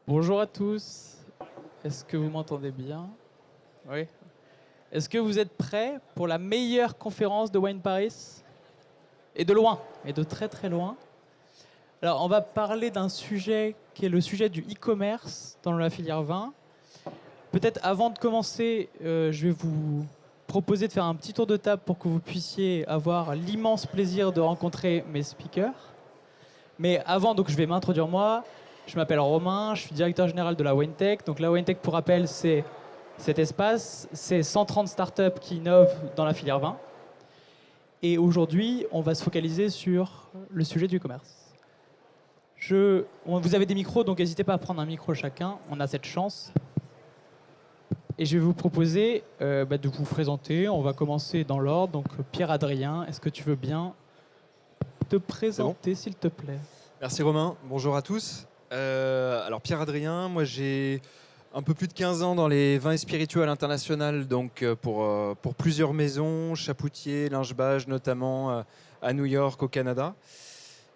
Bonjour à tous. Est-ce que vous m'entendez bien? Oui. Est-ce que vous êtes prêts pour la meilleure conférence de Wine Paris? Et de loin, et de très très loin. Alors, on va parler d'un sujet qui est le sujet du e-commerce dans la filière vin. Peut-être avant de commencer, je vais vous proposer de faire un petit tour de table pour que vous puissiez avoir l'immense plaisir de rencontrer mes speakers. Mais avant, donc, je vais m'introduire moi. Je m'appelle Romain, je suis directeur général de la WineTech. Donc la WineTech, pour rappel, c'est cet espace, c'est 130 startups qui innovent dans la filière vin. Et aujourd'hui, on va se focaliser sur le sujet du e-commerce. Vous avez des micros, donc n'hésitez pas à prendre un micro chacun. On a cette chance. Et je vais vous proposer de vous présenter. On va commencer dans l'ordre. Donc Pierre-Adrien, est-ce que tu veux bien te présenter, s'il te plaît? Merci Romain, bonjour à tous. Alors Pierre-Adrien, moi j'ai un peu plus de 15 ans dans les vins et spiritueux à l'international, donc pour plusieurs maisons, Chapoutier, Lingebage notamment, à New York, au Canada.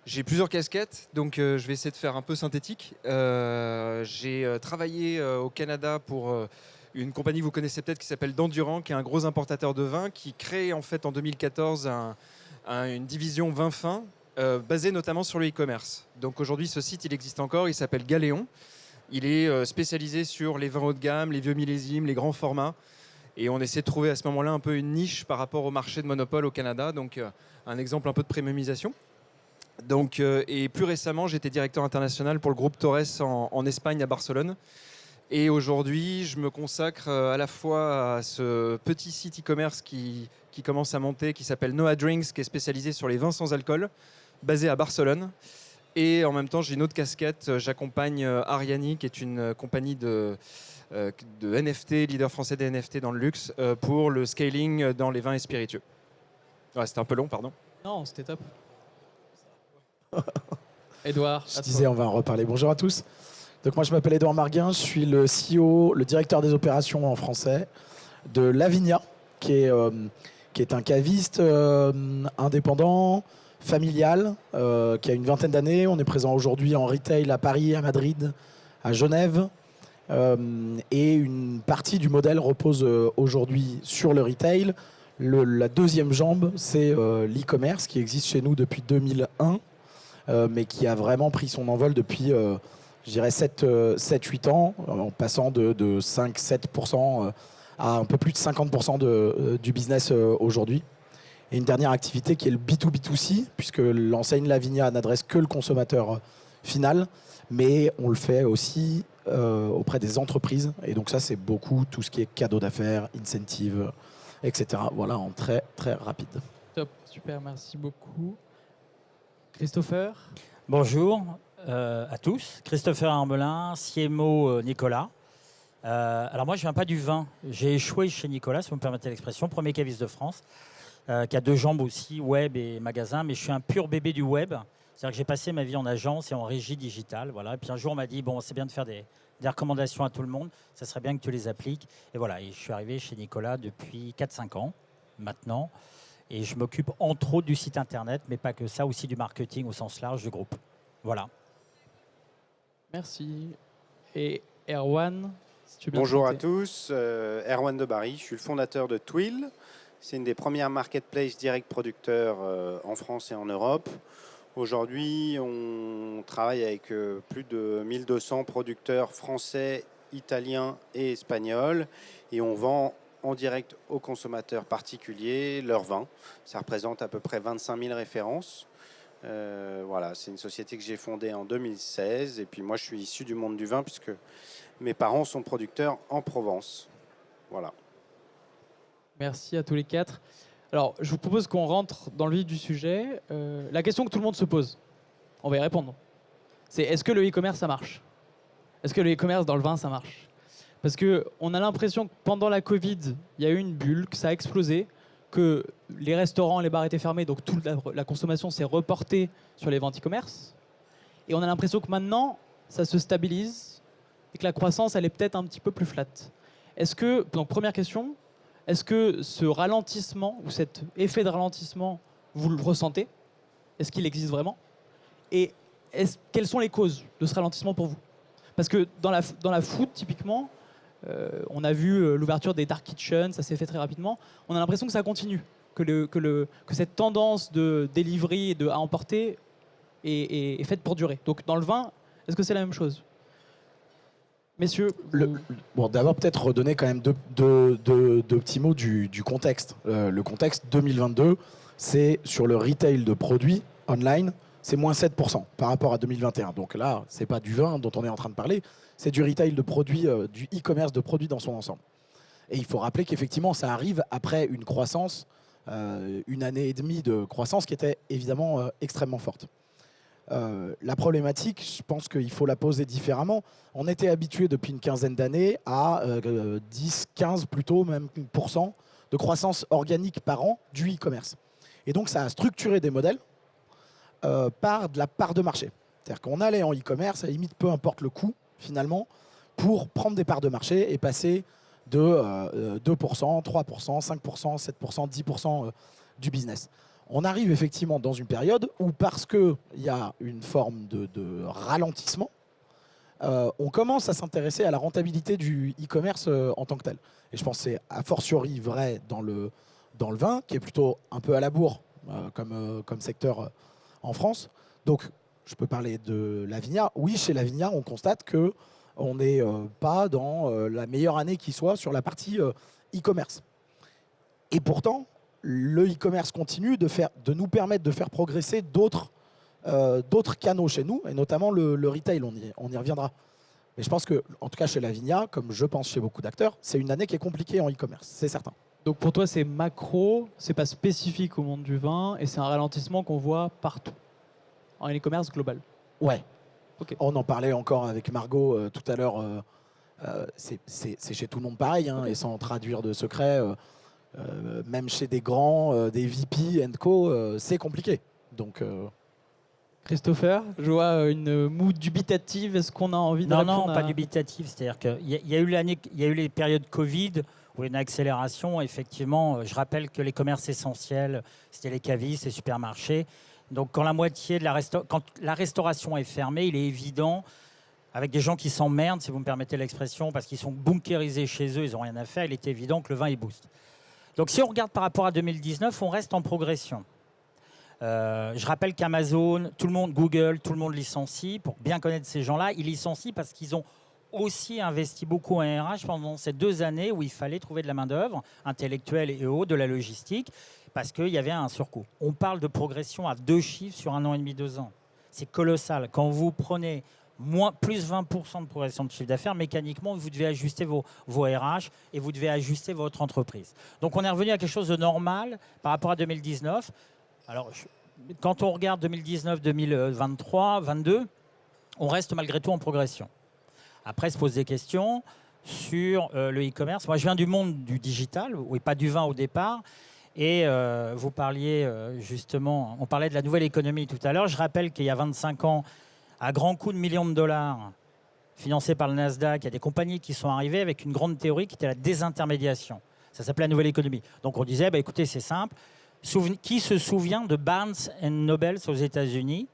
J'ai plusieurs casquettes, donc je vais essayer de faire un peu synthétique. J'ai travaillé au Canada pour une compagnie que vous connaissez peut-être qui s'appelle Dandurand, qui est un gros importateur de vin, qui crée en fait en 2014 une division vin fin, basé notamment sur le e-commerce. Donc aujourd'hui, ce site, il existe encore, il s'appelle Galéon. Il est spécialisé sur les vins haut de gamme, les vieux millésimes, les grands formats. Et on essaie de trouver à ce moment-là un peu une niche par rapport au marché de monopole au Canada. Donc un exemple un peu de premiumisation. Donc, et plus récemment, j'étais directeur international pour le groupe Torres en Espagne, à Barcelone. Et aujourd'hui, je me consacre à la fois à ce petit site e-commerce qui commence à monter, qui s'appelle Noah Drinks, qui est spécialisé sur les vins sans alcool, basé à Barcelone. Et en même temps, j'ai une autre casquette. J'accompagne Ariani, qui est une compagnie de NFT, leader français des NFT dans le luxe, pour le scaling dans les vins et spiritueux. Ouais, c'était un peu long, pardon. Non, c'était top. Edouard. Je disais, on va en reparler. Bonjour à tous. Donc moi, je m'appelle Edouard Marguin. Je suis le CEO, le directeur des opérations en français de Lavinia, qui est un caviste indépendant, familial, qui a une vingtaine d'années. On est présent aujourd'hui en retail à Paris, à Madrid, à Genève. Et une partie du modèle repose aujourd'hui sur le retail. La deuxième jambe, c'est l'e-commerce qui existe chez nous depuis 2001, mais qui a vraiment pris son envol depuis, je dirais, 7-8 ans, en passant de 5-7% à un peu plus de 50% du business aujourd'hui. Et une dernière activité qui est le B2B2C, puisque l'enseigne Lavinia n'adresse que le consommateur final, mais on le fait aussi auprès des entreprises. Et donc ça, c'est beaucoup tout ce qui est cadeau d'affaires, incentive, etc. Voilà, en très, très rapide. Top, super, merci beaucoup. Christopher. Bonjour à tous. Christopher Armelin, CMO Nicolas. Alors moi, je ne viens pas du vin. J'ai échoué chez Nicolas, si vous me permettez l'expression, premier caviste de France, qui a deux jambes aussi, web et magasin, mais je suis un pur bébé du web. C'est-à-dire que j'ai passé ma vie en agence et en régie digitale. Voilà. Et puis un jour, on m'a dit, bon, c'est bien de faire des recommandations à tout le monde, ça serait bien que tu les appliques. Et voilà, et je suis arrivé chez Nicolas depuis 4-5 ans maintenant. Et je m'occupe entre autres du site internet, mais pas que ça, aussi du marketing au sens large du groupe. Voilà. Merci. Et Erwan, si tu veux bien. Bonjour à tous, Erwan de Barry, je suis le fondateur de Twill. C'est une des premières marketplaces direct producteurs en France et en Europe. Aujourd'hui, on travaille avec plus de 1200 producteurs français, italiens et espagnols. Et on vend en direct aux consommateurs particuliers leur vin. Ça représente à peu près 25 000 références. Voilà, c'est une société que j'ai fondée en 2016. Et puis moi, je suis issu du monde du vin puisque mes parents sont producteurs en Provence. Voilà. Merci à tous les quatre. Alors, je vous propose qu'on rentre dans le vif du sujet. La question que tout le monde se pose, on va y répondre. C'est est-ce que le e-commerce, ça marche? Est-ce que le e-commerce dans le vin, ça marche? Parce qu'on a l'impression que pendant la Covid, il y a eu une bulle, que ça a explosé, que les restaurants, les bars étaient fermés, donc toute la consommation s'est reportée sur les ventes e-commerce. Et on a l'impression que maintenant, ça se stabilise et que la croissance, elle est peut-être un petit peu plus flat. Est-ce que, donc première question, est-ce que ce ralentissement ou cet effet de ralentissement, vous le ressentez? Est-ce qu'il existe vraiment? Et quelles sont les causes de ce ralentissement pour vous? Parce que dans la food, typiquement, on a vu l'ouverture des dark kitchens, ça s'est fait très rapidement. On a l'impression que ça continue, que cette tendance de delivery et à emporter est faite pour durer. Donc dans le vin, est-ce que c'est la même chose? Messieurs, Bon, d'abord, peut-être redonner quand même deux petits mots du contexte. Le contexte 2022, c'est sur le retail de produits online, c'est moins 7% par rapport à 2021. Donc là, c'est pas du vin dont on est en train de parler, c'est du retail de produits, du e-commerce de produits dans son ensemble. Et il faut rappeler qu'effectivement, ça arrive après une croissance, une année et demie de croissance qui était évidemment extrêmement forte. La problématique, je pense qu'il faut la poser différemment. On était habitué depuis une quinzaine d'années à 10, 15 plutôt, même % de croissance organique par an du e-commerce. Et donc ça a structuré des modèles par de la part de marché. C'est-à-dire qu'on allait en e-commerce, à la limite peu importe le coût finalement, pour prendre des parts de marché et passer de 2%, 3%, 5%, 7%, 10% du business. On arrive effectivement dans une période où, parce qu'il y a une forme de ralentissement, on commence à s'intéresser à la rentabilité du e-commerce en tant que tel. Et je pense que c'est a fortiori vrai dans le vin, qui est plutôt un peu à la bourre comme secteur en France. Donc, je peux parler de la Vigna. Oui, chez la Vigna, on constate qu'on n'est pas dans la meilleure année qui soit sur la partie e-commerce. Et pourtant, le e-commerce continue de nous permettre de faire progresser d'autres canaux chez nous, et notamment le retail, on y reviendra. Mais je pense que, en tout cas chez la Vigna, comme je pense chez beaucoup d'acteurs, c'est une année qui est compliquée en e-commerce, c'est certain. donc pour toi, c'est macro, c'est pas spécifique au monde du vin, et c'est un ralentissement qu'on voit partout, en e-commerce global. Ouais. Ok. On en parlait encore avec Margot tout à l'heure. C'est chez tout le monde pareil, hein, et sans traduire de secret. Même chez des grands, des VP and co, c'est compliqué. Donc, Christopher, je vois une moue dubitative. Est-ce qu'on a envie de répondre Non, pas dubitative. C'est-à-dire qu'il y a eu les périodes Covid où il y a une accélération. Effectivement, je rappelle que les commerces essentiels, c'était les cavistes, les supermarchés. Donc, quand la moitié de quand la restauration est fermée, il est évident, avec des gens qui s'emmerdent, si vous me permettez l'expression, parce qu'ils sont bunkérisés chez eux, ils n'ont rien à faire, il est évident que le vin, il booste. Donc si on regarde par rapport à 2019, on reste en progression. Je rappelle qu'Amazon, tout le monde, Google, tout le monde licencie. Pour bien connaître ces gens-là, ils licencient parce qu'ils ont aussi investi beaucoup en RH pendant ces 2 années où il fallait trouver de la main-d'œuvre intellectuelle et autres, de la logistique, parce qu'il y avait un surcoût. On parle de progression à 2 chiffres sur 1 an et demi, 2 ans. C'est colossal. Quand vous prenez plus 20% de progression de chiffre d'affaires, mécaniquement, vous devez ajuster vos RH et vous devez ajuster votre entreprise. Donc, on est revenu à quelque chose de normal par rapport à 2019. Alors, quand on regarde 2019, 2023, 2022, on reste malgré tout en progression. Après, se pose des questions sur le e-commerce. Moi, je viens du monde du digital, et pas du vin au départ. Et vous parliez justement, on parlait de la nouvelle économie tout à l'heure. Je rappelle qu'il y a 25 ans, à grands coups de millions de dollars, financés par le Nasdaq, il y a des compagnies qui sont arrivées avec une grande théorie qui était la désintermédiation. Ça s'appelait la nouvelle économie. Donc on disait, écoutez, c'est simple. Qui se souvient de Barnes & Noble aux États-Unis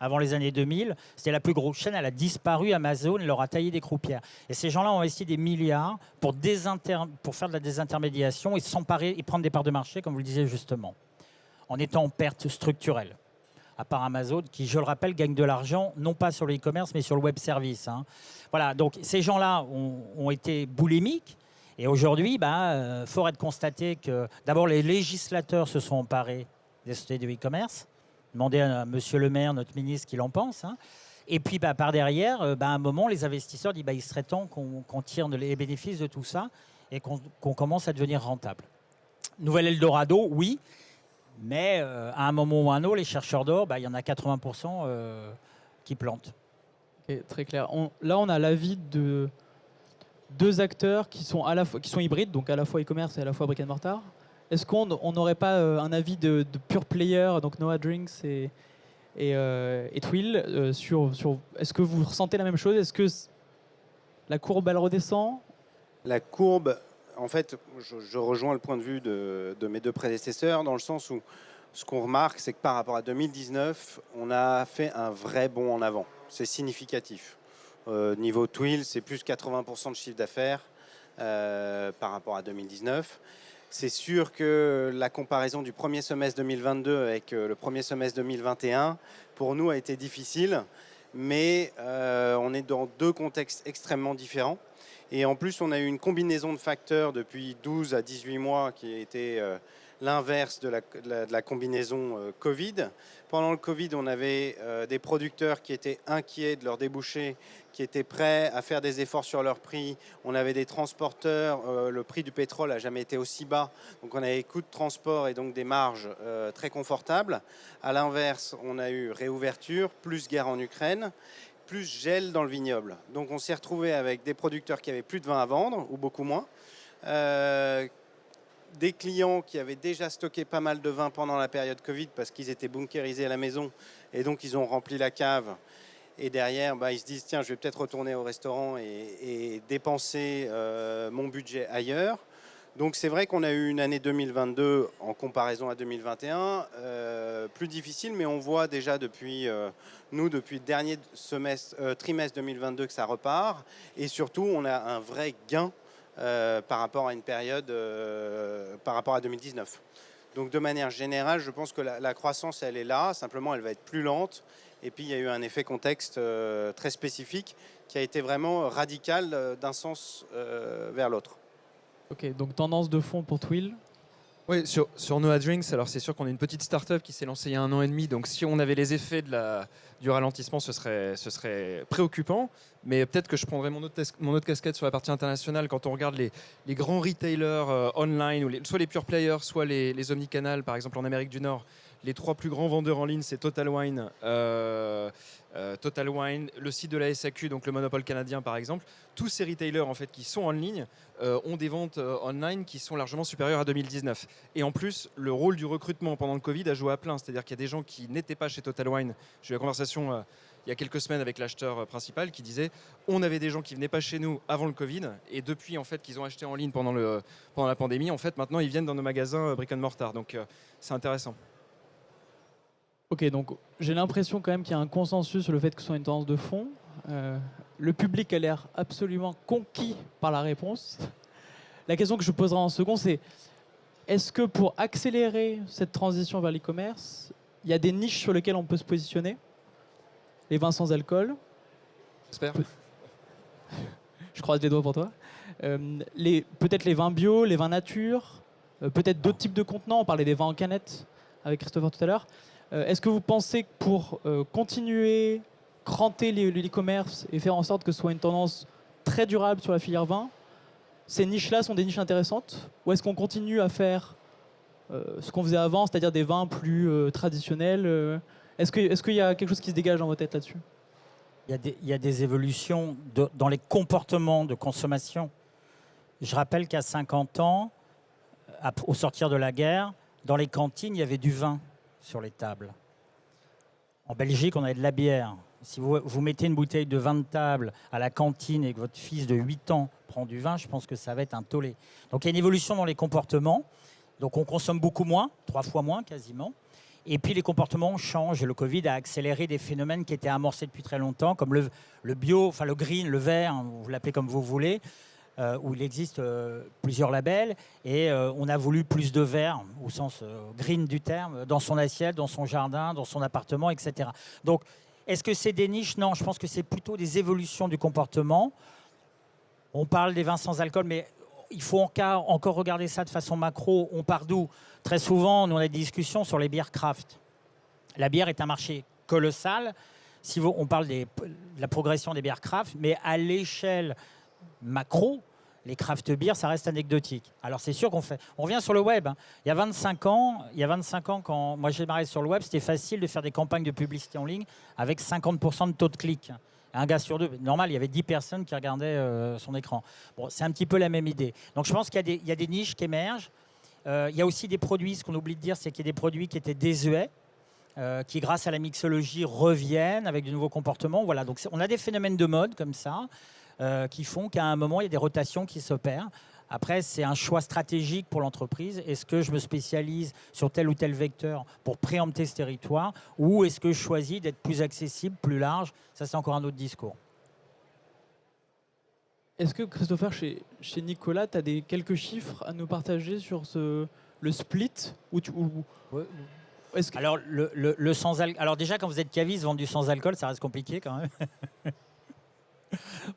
avant les années 2000? C'était la plus grosse chaîne, elle a disparu. Amazon leur a taillé des croupières. Et ces gens-là ont investi des milliards pour faire de la désintermédiation et s'emparer et prendre des parts de marché, comme vous le disiez justement, en étant en perte structurelle. À part Amazon, qui, je le rappelle, gagne de l'argent, non pas sur le e-commerce, mais sur le web service. Hein. Voilà, donc ces gens-là ont été boulimiques. Et aujourd'hui, force est de constater que d'abord, les législateurs se sont emparés des sociétés de e-commerce. Demandez à monsieur le maire, notre ministre, qu'il en pense. Hein. Et puis, par derrière, à un moment, les investisseurs disent il serait temps qu'on tire les bénéfices de tout ça et qu'on commence à devenir rentable. Nouvelle Eldorado, oui. Mais à un moment ou à un autre, les chercheurs d'or, il y en a 80% qui plantent. Okay, très clair. Là, on a l'avis de 2 acteurs qui sont hybrides, donc à la fois e-commerce et à la fois brick and mortar. Est-ce qu'on n'aurait pas un avis de pure player, donc Noah Drinks et Twill, sur est-ce que vous ressentez la même chose? Est-ce que la courbe, elle redescend? La courbe, en fait, je rejoins le point de vue de mes 2 prédécesseurs, dans le sens où ce qu'on remarque, c'est que par rapport à 2019, on a fait un vrai bond en avant. C'est significatif. Niveau Twill, c'est plus 80% de chiffre d'affaires par rapport à 2019. C'est sûr que la comparaison du premier semestre 2022 avec le premier semestre 2021, pour nous, a été difficile. Mais on est dans deux contextes extrêmement différents. Et en plus, on a eu une combinaison de facteurs depuis 12 à 18 mois qui a été l'inverse de la combinaison Covid. Pendant le Covid, on avait des producteurs qui étaient inquiets de leurs débouchés, qui étaient prêts à faire des efforts sur leur prix. On avait des transporteurs, le prix du pétrole n'a jamais été aussi bas. Donc on avait des coûts de transport et donc des marges très confortables. À l'inverse, on a eu réouverture, plus guerre en Ukraine, plus gel dans le vignoble. Donc on s'est retrouvé avec des producteurs qui avaient plus de vin à vendre, ou beaucoup moins. Des clients qui avaient déjà stocké pas mal de vin pendant la période Covid parce qu'ils étaient bunkérisés à la maison et donc ils ont rempli la cave. Et derrière, ils se disent, tiens, je vais peut-être retourner au restaurant et dépenser mon budget ailleurs. Donc c'est vrai qu'on a eu une année 2022 en comparaison à 2021 plus difficile, mais on voit déjà depuis le dernier trimestre 2022 que ça repart. Et surtout, on a un vrai gain par rapport à une période, par rapport à 2019. Donc de manière générale, je pense que la croissance, elle est là, simplement elle va être plus lente. Et puis il y a eu un effet contexte très spécifique qui a été vraiment radical d'un sens vers l'autre. Ok, donc tendance de fond pour Twill. Oui, sur Noah Drinks, alors c'est sûr qu'on est une petite start-up qui s'est lancée il y a 1 an et demi, donc si on avait les effets du ralentissement, ce serait préoccupant. Mais peut-être que je prendrais mon autre casquette sur la partie internationale quand on regarde les grands retailers online, ou soit les pure players, soit les omnicanal, par exemple en Amérique du Nord. Les 3 plus grands vendeurs en ligne, c'est Total Wine, le site de la SAQ, donc le monopole canadien par exemple. Tous ces retailers en fait, qui sont en ligne ont des ventes online qui sont largement supérieures à 2019. Et en plus, le rôle du recrutement pendant le Covid a joué à plein. C'est-à-dire qu'il y a des gens qui n'étaient pas chez Total Wine. J'ai eu la conversation il y a quelques semaines avec l'acheteur principal qui disait on avait des gens qui venaient pas chez nous avant le Covid et depuis en fait qu'ils ont acheté en ligne pendant la pandémie, en fait maintenant ils viennent dans nos magasins brick and mortar. Donc c'est intéressant. Ok, donc j'ai l'impression quand même qu'il y a un consensus sur le fait que ce soit une tendance de fond. Le public a l'air absolument conquis par la réponse. La question que je poserai en second, c'est est-ce que pour accélérer cette transition vers l'e-commerce, il y a des niches sur lesquelles on peut se positionner? Les vins sans alcool. J'espère. Je croise les doigts pour toi. Peut-être les vins bio, les vins nature, peut-être d'autres types de contenants. On parlait des vins en canette avec Christopher tout à l'heure. Est-ce que vous pensez que pour continuer, cranter l'e-commerce et faire en sorte que ce soit une tendance très durable sur la filière vin, ces niches-là sont des niches intéressantes? Ou est-ce qu'on continue à faire ce qu'on faisait avant, c'est-à-dire des vins plus traditionnels Est-ce qu'il y a quelque chose qui se dégage dans votre tête là-dessus? Il y a des évolutions dans les comportements de consommation. Je rappelle qu'à 50 ans, au sortir de la guerre, dans les cantines, il y avait du vin sur les tables. En Belgique, on avait de la bière. Si vous mettez une bouteille de vin de table à la cantine et que votre fils de 8 ans prend du vin, je pense que ça va être un tollé. Donc il y a une évolution dans les comportements. Donc on consomme beaucoup moins, 3 fois moins quasiment. Et puis les comportements changent. Et le Covid a accéléré des phénomènes qui étaient amorcés depuis très longtemps, comme le bio, enfin le green, le vert, hein, vous l'appelez comme vous voulez, où il existe plusieurs labels. Et on a voulu plus de vert, au sens green du terme, dans son assiette, dans son jardin, dans son appartement, etc. Donc, est-ce que c'est des niches? Non, je pense que c'est plutôt des évolutions du comportement. On parle des vins sans alcool, mais il faut encore regarder ça de façon macro. On part d'où? Très souvent, nous on a des discussions sur les bières craft. La bière est un marché colossal. Si on parle de la progression des bières craft, mais à l'échelle macro, les craft beers, ça reste anecdotique. Alors c'est sûr on revient sur le web. Hein. Il y a 25 ans, quand moi j'ai démarré sur le web, c'était facile de faire des campagnes de publicité en ligne avec 50% de taux de clic. Un gars sur 2, normal, il y avait 10 personnes qui regardaient son écran. Bon, c'est un petit peu la même idée. Donc je pense qu'il y a des niches qui émergent. Il y a aussi des produits, ce qu'on oublie de dire, c'est qu'il y a des produits qui étaient désuets, qui grâce à la mixologie reviennent avec de nouveaux comportements. Voilà, donc on a des phénomènes de mode comme ça, qui font qu'à un moment, il y a des rotations qui s'opèrent. Après, c'est un choix stratégique pour l'entreprise. Est-ce que je me spécialise sur tel ou tel vecteur pour préempter ce territoire, ou est-ce que je choisis d'être plus accessible, plus large? Ça, c'est encore un autre discours. Est-ce que, Christopher, chez Nicolas, tu as quelques chiffres à nous partager sur le split Ouais. Est-ce que- Alors, le sans alcool. Alors, déjà, quand vous êtes caviste, vendre du sans alcool, ça reste compliqué quand même.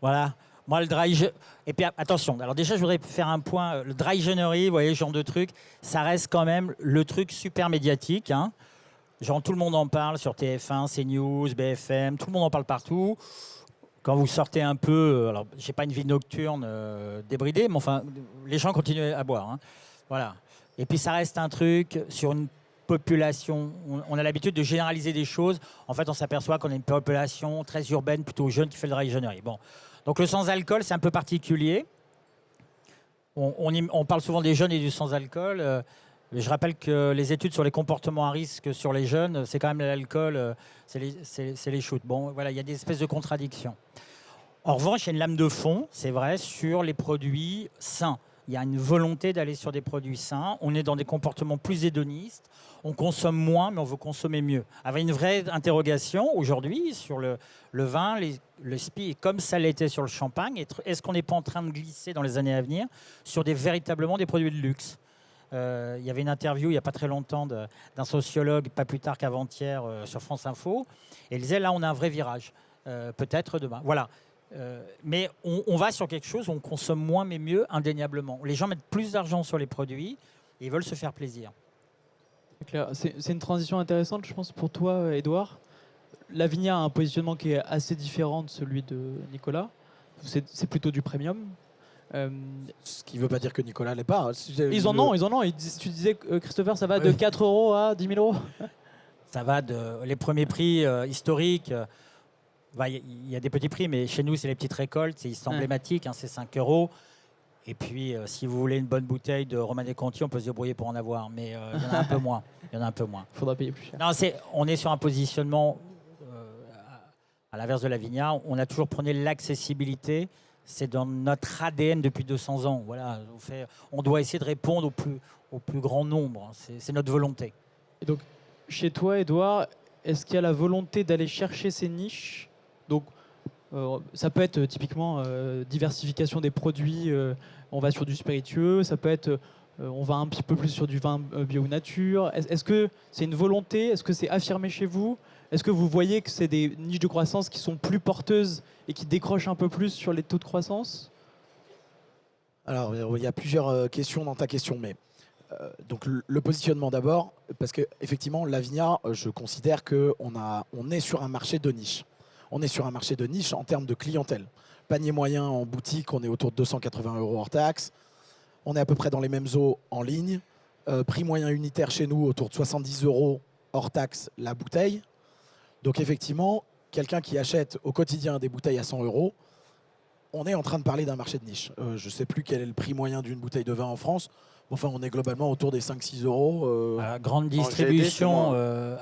Voilà. Moi, le dry. Et puis, attention. Alors, déjà, je voudrais faire un point. Le dry January, vous voyez, ce genre de truc, ça reste quand même le truc super médiatique. Hein. Genre, tout le monde en parle sur TF1, CNews, BFM, tout le monde en parle partout. Quand vous sortez un peu, alors j'ai pas une vie nocturne débridée, mais enfin, les gens continuent à boire. Hein. Voilà. Et puis ça reste un truc sur une population. On a l'habitude de généraliser des choses. En fait, on s'aperçoit qu'on a une population très urbaine, plutôt jeune, qui fait le dry January. Bon. Donc le sans-alcool, c'est un peu particulier. On parle souvent des jeunes et du sans-alcool. Je rappelle que les études sur les comportements à risque sur les jeunes, c'est quand même l'alcool, c'est les shoots. Bon, voilà, il y a des espèces de contradictions. En revanche, il y a une lame de fond, c'est vrai, sur les produits sains. Il y a une volonté d'aller sur des produits sains. On est dans des comportements plus hédonistes. On consomme moins, mais on veut consommer mieux. Avec une vraie interrogation aujourd'hui sur le vin, le spi, comme ça l'était sur le champagne. Est-ce qu'on n'est pas en train de glisser dans les années à venir sur véritablement des produits de luxe ? Il y avait une interview il n'y a pas très longtemps d'un sociologue, pas plus tard qu'avant-hier, sur France Info. Et il disait, là, on a un vrai virage. Peut-être demain. Voilà. Mais on va sur quelque chose où on consomme moins mais mieux, indéniablement. Les gens mettent plus d'argent sur les produits et ils veulent se faire plaisir. C'est clair. C'est une transition intéressante, je pense, pour toi, Edouard. Lavinia a un positionnement qui est assez différent de celui de Nicolas. C'est plutôt du premium. Ce qui ne veut pas dire que Nicolas l'est pas. Ils en ont. Tu disais, Christopher, ça va de 4 € à 10 000 €. Ça va les premiers prix historiques. Il y a des petits prix, mais chez nous, c'est les petites récoltes. C'est emblématique, hein, c'est 5 €. Et puis, si vous voulez une bonne bouteille de Romanée Conti, on peut se débrouiller pour en avoir. Mais il y en a un peu moins. Il y en a un peu moins. Il faudra payer plus cher. Non, on est sur un positionnement à l'inverse de Lavinia. On a toujours prôné l'accessibilité. C'est dans notre ADN depuis 200 ans. Voilà, on doit essayer de répondre au plus grand nombre. C'est notre volonté. Et donc, chez toi, Edouard, est-ce qu'il y a la volonté d'aller chercher ces niches ? Donc, ça peut être typiquement diversification des produits. On va sur du spiritueux. Ça peut être, on va un petit peu plus sur du vin bio nature. Est-ce que c'est une volonté ? Est-ce que c'est affirmé chez vous ? Est-ce que vous voyez que c'est des niches de croissance qui sont plus porteuses et qui décrochent un peu plus sur les taux de croissance ? Alors, il y a plusieurs questions dans ta question, mais donc le positionnement d'abord, parce qu'effectivement, Lavinia, je considère qu'on est sur un marché de niche. On est sur un marché de niche en termes de clientèle. Panier moyen en boutique, on est autour de 280 € hors taxe. On est à peu près dans les mêmes eaux en ligne. Prix moyen unitaire chez nous, autour de 70 € hors taxe la bouteille. Donc effectivement, quelqu'un qui achète au quotidien des bouteilles à 100 €, on est en train de parler d'un marché de niche. Je ne sais plus quel est le prix moyen d'une bouteille de vin en France. Enfin, on est globalement autour des 5-6 €. Grande distribution.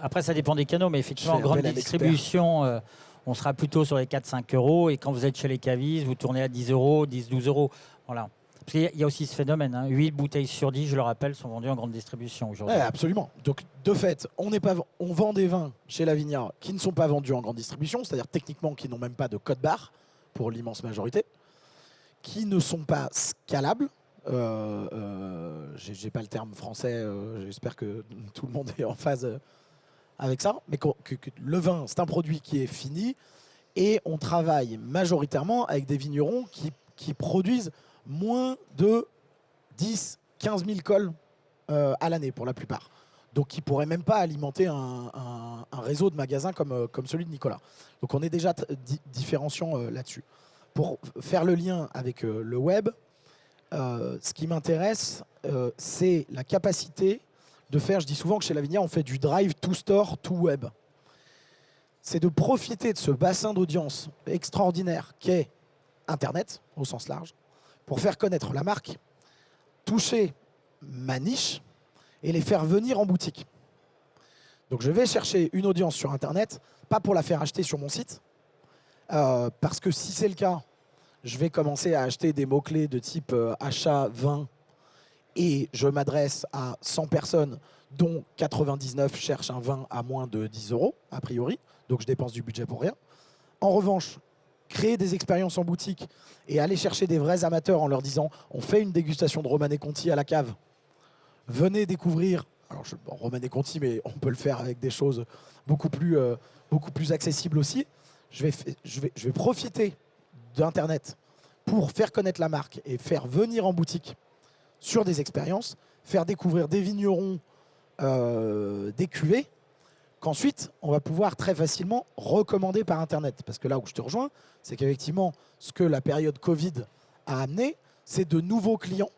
Après, ça dépend des canaux, mais effectivement, en grande distribution, on sera plutôt sur les 4-5 €. Et quand vous êtes chez les cavistes, vous tournez à 10 €, 10-12 €. Voilà. Parce qu'il y a aussi ce phénomène. Hein. 8 bouteilles sur 10, je le rappelle, sont vendues en grande distribution aujourd'hui. Ouais, absolument. Donc, de fait, on vend des vins chez Lavinia qui ne sont pas vendus en grande distribution, c'est-à-dire techniquement qui n'ont même pas de code barre pour l'immense majorité, qui ne sont pas scalables. J'ai pas le terme français, j'espère que tout le monde est en phase avec ça, mais que le vin, c'est un produit qui est fini et on travaille majoritairement avec des vignerons qui produisent moins de 10-15 000 cols à l'année pour la plupart. Donc qui ne pourraient même pas alimenter un réseau de magasins comme celui de Nicolas. Donc on est déjà différenciant là-dessus. Pour faire le lien avec le web, ce qui m'intéresse, c'est la capacité de faire, je dis souvent que chez Lavinia, on fait du drive to store to web. C'est de profiter de ce bassin d'audience extraordinaire qu'est Internet, au sens large, pour faire connaître la marque, toucher ma niche et les faire venir en boutique. Donc je vais chercher une audience sur Internet, pas pour la faire acheter sur mon site, parce que si c'est le cas, je vais commencer à acheter des mots-clés de type achat, vin, et je m'adresse à 100 personnes, dont 99 cherchent un vin à moins de 10 €, a priori. Donc je dépense du budget pour rien. En revanche, créer des expériences en boutique et aller chercher des vrais amateurs en leur disant on fait une dégustation de Romanée Conti à la cave, venez découvrir, alors Romanée Conti, mais on peut le faire avec des choses beaucoup plus accessibles aussi. Je vais profiter d'Internet pour faire connaître la marque et faire venir en boutique sur des expériences, faire découvrir des vignerons, des cuvées, qu'ensuite on va pouvoir très facilement recommander par Internet. Parce que là où je te rejoins, c'est qu'effectivement, ce que la période Covid a amené, c'est de nouveaux clients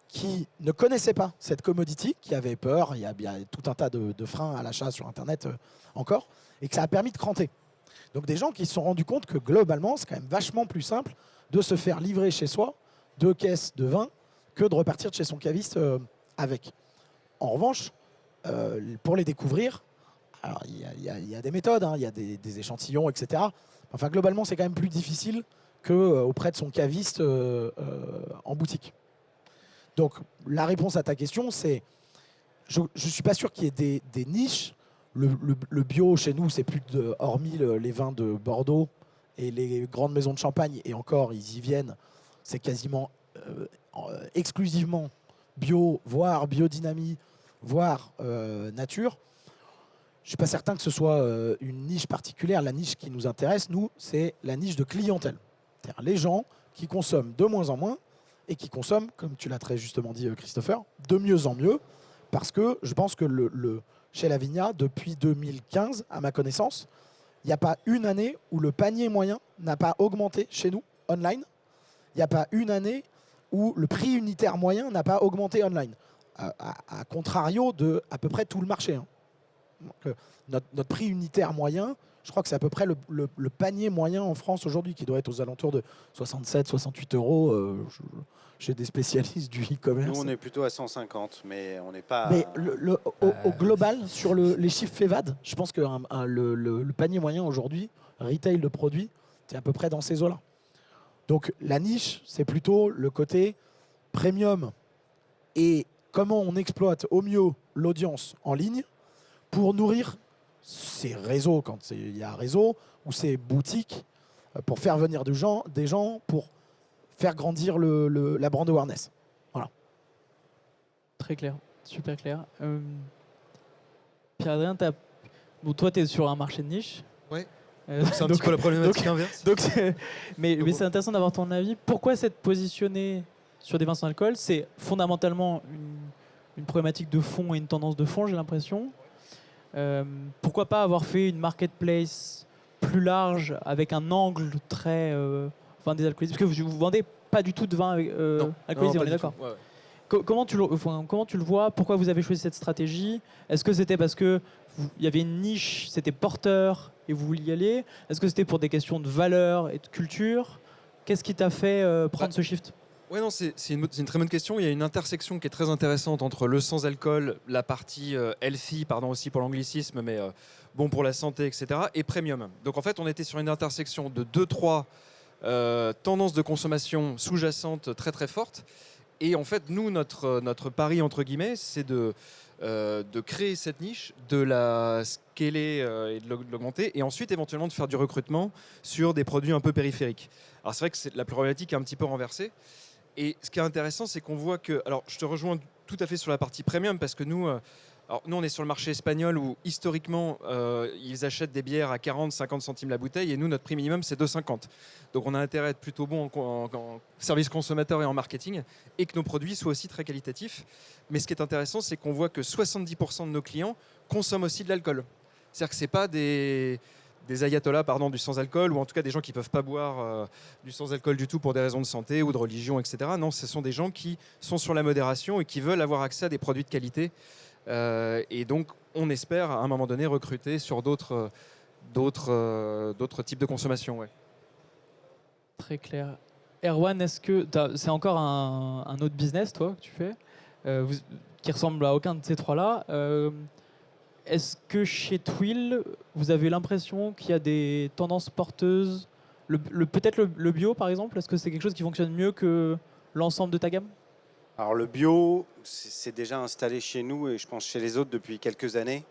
qui ne connaissaient pas cette commodity, qui avaient peur, il y a bien tout un tas de freins à l'achat sur Internet encore, et que ça a permis de cranter. Donc des gens qui se sont rendus compte que globalement, c'est quand même vachement plus simple de se faire livrer chez soi 2 caisses de vin que de repartir de chez son caviste avec. En revanche, pour les découvrir, alors il y a des méthodes, hein, il y a des échantillons, etc. Enfin, globalement, c'est quand même plus difficile qu'auprès de son caviste en boutique. Donc, la réponse à ta question, c'est je ne suis pas sûr qu'il y ait des niches. Le bio, chez nous, c'est plus de, hormis les vins de Bordeaux et les grandes maisons de champagne, et encore, ils y viennent, c'est quasiment exclusivement bio, voire biodynamie, voire nature. Je ne suis pas certain que ce soit une niche particulière. La niche qui nous intéresse, nous, c'est la niche de clientèle. C'est-à-dire les gens qui consomment de moins en moins et qui consomment, comme tu l'as très justement dit, Christopher, de mieux en mieux. Parce que je pense que chez La Vigna, depuis 2015, à ma connaissance, il n'y a pas une année où le panier moyen n'a pas augmenté chez nous, online. Il n'y a pas une année où le prix unitaire moyen n'a pas augmenté online. À contrario de à peu près tout le marché. Hein. Donc, notre prix unitaire moyen, je crois que c'est à peu près le panier moyen en France aujourd'hui, qui doit être aux alentours de 67, 68 euros. Chez des spécialistes du e-commerce. Nous, on est plutôt à 150, mais on n'est pas... Mais au global, sur les chiffres FEVAD, je pense que le panier moyen aujourd'hui, retail de produits, c'est à peu près dans ces eaux-là. Donc la niche, c'est plutôt le côté premium et comment on exploite au mieux l'audience en ligne pour nourrir ces réseaux, quand il y a un réseau, ou ces boutiques, pour faire venir des gens pour faire grandir la brand awareness. Voilà. Très clair, super clair. Pierre-Adrien, bon, toi, tu es sur un marché de niche. Ouais. C'est un petit peu la problématique inverse. Mais c'est intéressant d'avoir ton avis. Pourquoi s'être positionné sur des vins sans alcool? C'est fondamentalement une problématique de fond et une tendance de fond, j'ai l'impression. Pourquoi pas avoir fait une marketplace plus large avec un angle très vin désalcoolisé? Parce que vous vendez pas du tout de vin alcoolisé, on est d'accord? Ouais. Comment tu le vois? Pourquoi vous avez choisi cette stratégie? Est-ce que c'était parce que il y avait une niche, c'était porteur et vous vouliez y aller? Est-ce que c'était pour des questions de valeur et de culture? Qu'est-ce qui t'a fait prendre ce shift? Ouais, non, c'est une très bonne question. Il y a une intersection qui est très intéressante entre le sans-alcool, la partie healthy, pardon aussi pour l'anglicisme, mais bon pour la santé, etc., et premium. Donc en fait, on était sur une intersection de 2-3 tendances de consommation sous-jacentes très très fortes. Et en fait, nous, notre pari, entre guillemets, c'est de créer cette niche, de la scaler et de l'augmenter, et ensuite éventuellement de faire du recrutement sur des produits un peu périphériques. Alors c'est vrai que la problématique est un petit peu renversée. Et ce qui est intéressant, c'est qu'on voit que... Alors, je te rejoins tout à fait sur la partie premium, parce que nous, on est sur le marché espagnol où, historiquement, ils achètent des bières à 40-50 centimes la bouteille, et nous, notre prix minimum, c'est 2,50. Donc, on a intérêt à être plutôt bon en service consommateur et en marketing, et que nos produits soient aussi très qualitatifs. Mais ce qui est intéressant, c'est qu'on voit que 70% de nos clients consomment aussi de l'alcool. C'est-à-dire que ce n'est pas des ayatollahs du sans-alcool, ou en tout cas des gens qui ne peuvent pas boire du sans-alcool du tout pour des raisons de santé ou de religion, etc. Non, ce sont des gens qui sont sur la modération et qui veulent avoir accès à des produits de qualité. Et donc, on espère à un moment donné recruter sur d'autres types de consommation. Ouais. Très clair. Erwan, est-ce que c'est encore un autre business, toi, que tu fais, qui ressemble à aucun de ces trois-là? Est-ce que chez Twill, vous avez l'impression qu'il y a des tendances porteuses, peut-être le bio par exemple? Est-ce que c'est quelque chose qui fonctionne mieux que l'ensemble de ta gamme? Alors le bio, c'est déjà installé chez nous et je pense chez les autres depuis quelques années.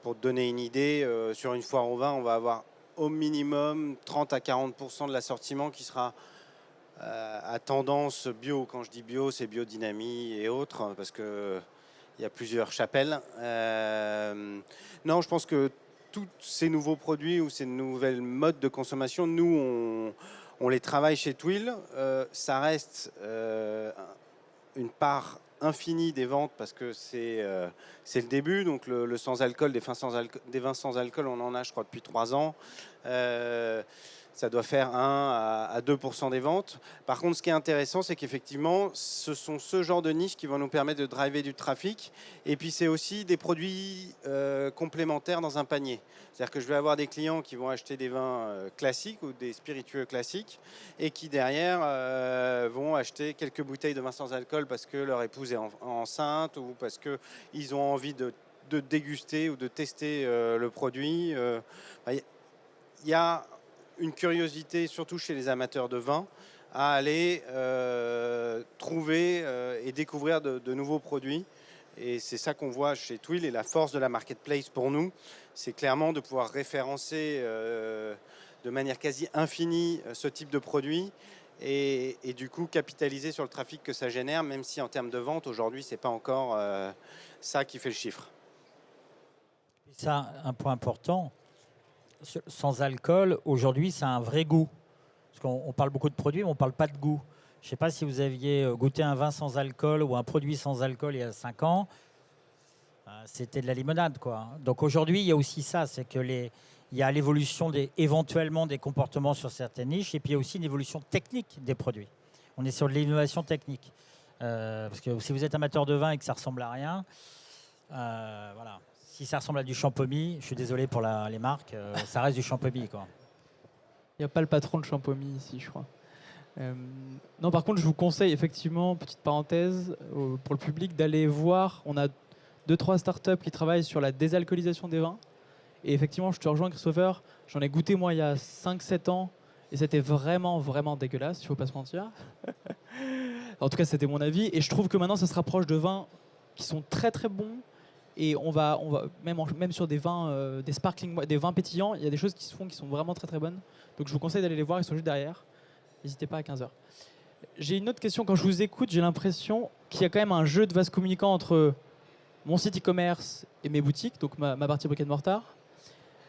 Pour te donner une idée, sur une foire au vin, on va avoir au minimum 30 à 40% de l'assortiment qui sera à tendance bio. Quand je dis bio, c'est biodynamie et autres, parce qu'il y a plusieurs chapelles. Non, je pense que tous ces nouveaux produits ou ces nouvelles modes de consommation, nous, on les travaille chez Twill. Ça reste une part infinie des ventes parce que c'est le début. Donc le sans-alcool, des vins sans alcool, on en a, je crois, depuis 3 ans. Ça doit faire 1 à 2% des ventes. Par contre, ce qui est intéressant, c'est qu'effectivement, ce sont ce genre de niches qui vont nous permettre de driver du trafic. Et puis, c'est aussi des produits complémentaires dans un panier. C'est-à-dire que je vais avoir des clients qui vont acheter des vins classiques ou des spiritueux classiques et qui, derrière, vont acheter quelques bouteilles de vin sans alcool parce que leur épouse est enceinte ou parce qu'ils ont envie de déguster ou de tester le produit. Il y a une curiosité, surtout chez les amateurs de vin, à aller trouver et découvrir de nouveaux produits. Et c'est ça qu'on voit chez Twill. Et la force de la marketplace pour nous, c'est clairement de pouvoir référencer de manière quasi infinie ce type de produit et du coup capitaliser sur le trafic que ça génère, même si en termes de vente, aujourd'hui, ce n'est pas encore ça qui fait le chiffre. Ça, un point important. Sans alcool, aujourd'hui, c'est un vrai goût. Parce qu'on parle beaucoup de produits, mais on ne parle pas de goût. Je ne sais pas si vous aviez goûté un vin sans alcool ou un produit sans alcool il y a 5 ans. C'était de la limonade, quoi. Donc aujourd'hui, il y a aussi ça, c'est que il y a l'évolution éventuellement des comportements sur certaines niches, et puis il y a aussi une évolution technique des produits. On est sur de l'innovation technique. Parce que si vous êtes amateur de vin et que ça ressemble à rien, voilà. Si ça ressemble à du champomy, je suis désolé pour les marques, ça reste du champomy, quoi. Il n'y a pas le patron de Champomy ici, je crois. Non, par contre, je vous conseille effectivement, petite parenthèse, pour le public, d'aller voir. On a 2-3 startups qui travaillent sur la désalcoolisation des vins. Et effectivement, je te rejoins, Christopher. J'en ai goûté, moi, il y a 5-7 ans. Et c'était vraiment, vraiment dégueulasse, il ne faut pas se mentir. En tout cas, c'était mon avis. Et je trouve que maintenant, ça se rapproche de vins qui sont très, très bons. Et on va même sur des vins, des sparkling, des vins pétillants, il y a des choses qui se font qui sont vraiment très, très bonnes. Donc, je vous conseille d'aller les voir, ils sont juste derrière. N'hésitez pas à 15h. J'ai une autre question. Quand je vous écoute, j'ai l'impression qu'il y a quand même un jeu de vase communicant entre mon site e-commerce et mes boutiques, donc ma partie brick and mortar.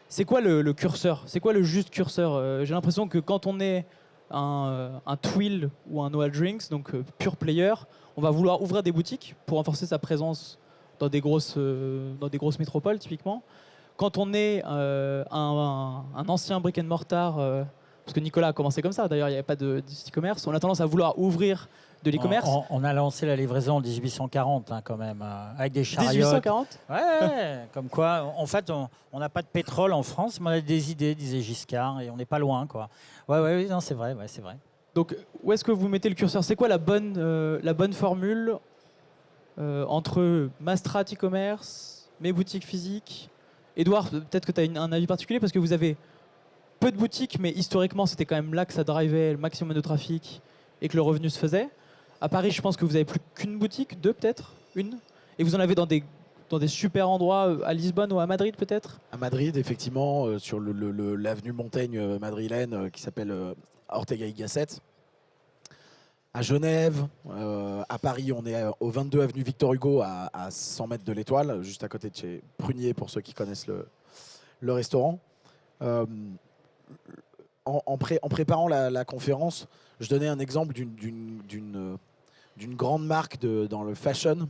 C'est quoi le curseur? C'est quoi le juste curseur? J'ai l'impression que quand on est un Twill ou un Noah Drinks, donc pure player, on va vouloir ouvrir des boutiques pour renforcer sa présence dans des grosses métropoles, typiquement. Quand on est un ancien brick and mortar, parce que Nicolas a commencé comme ça, d'ailleurs, il n'y avait pas de e-commerce, on a tendance à vouloir ouvrir de l'e-commerce. On a lancé la livraison en 1840, hein, quand même, avec des chariots. 1840 Ouais, comme quoi, en fait, on n'a pas de pétrole en France, mais on a des idées, disait Giscard, et on n'est pas loin, quoi. Ouais, non, c'est vrai, ouais, c'est vrai. Donc, où est-ce que vous mettez le curseur? C'est quoi la bonne formule entre ma strat e-commerce, mes boutiques physiques? Edouard, peut-être que tu as un avis particulier parce que vous avez peu de boutiques, mais historiquement, c'était quand même là que ça drivait le maximum de trafic et que le revenu se faisait. À Paris, je pense que vous n'avez plus qu'une boutique, 2 peut-être, une. Et vous en avez dans des super endroits, à Lisbonne ou à Madrid peut-être? À Madrid, effectivement, sur l'avenue Montaigne madrilène qui s'appelle Ortega y Gasset. À Genève, à Paris, on est au 22 avenue Victor Hugo, à 100 mètres de l'Étoile, juste à côté de chez Prunier, pour ceux qui connaissent le restaurant. En préparant la conférence, je donnais un exemple d'une grande marque dans le fashion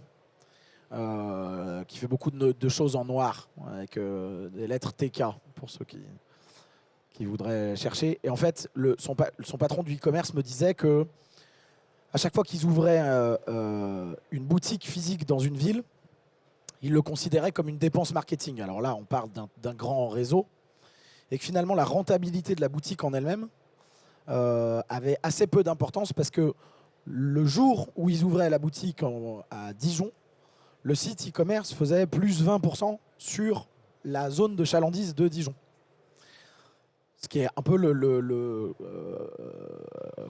qui fait beaucoup de choses en noir, avec des lettres TK, pour ceux qui voudraient chercher. Et en fait, son patron du e-commerce me disait que à chaque fois qu'ils ouvraient une boutique physique dans une ville, ils le considéraient comme une dépense marketing. Alors là, on parle d'un grand réseau. Et que finalement, la rentabilité de la boutique en elle-même avait assez peu d'importance parce que le jour où ils ouvraient la boutique à Dijon, le site e-commerce faisait plus 20% sur la zone de chalandise de Dijon. Ce qui est un peu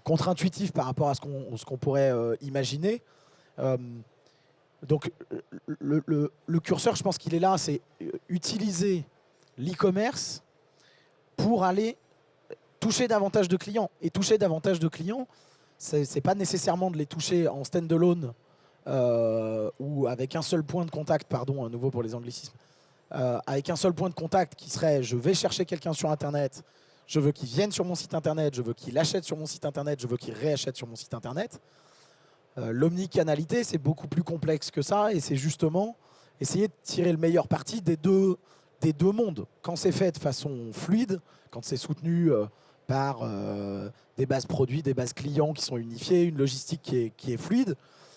contre-intuitif par rapport à ce qu'on pourrait imaginer. Donc le curseur, je pense qu'il est là, c'est utiliser l'e-commerce pour aller toucher davantage de clients. Et toucher davantage de clients, c'est pas nécessairement de les toucher en stand-alone ou avec un seul point de contact, pardon, à nouveau pour les anglicismes, avec un seul point de contact qui serait je vais chercher quelqu'un sur Internet, je veux qu'il vienne sur mon site Internet, je veux qu'il achète sur mon site Internet, je veux qu'il réachète sur mon site Internet. L'omnicanalité, c'est beaucoup plus complexe que ça et c'est justement essayer de tirer le meilleur parti des deux mondes. Quand c'est fait de façon fluide, quand c'est soutenu par des bases produits, des bases clients qui sont unifiées, une logistique qui est fluide,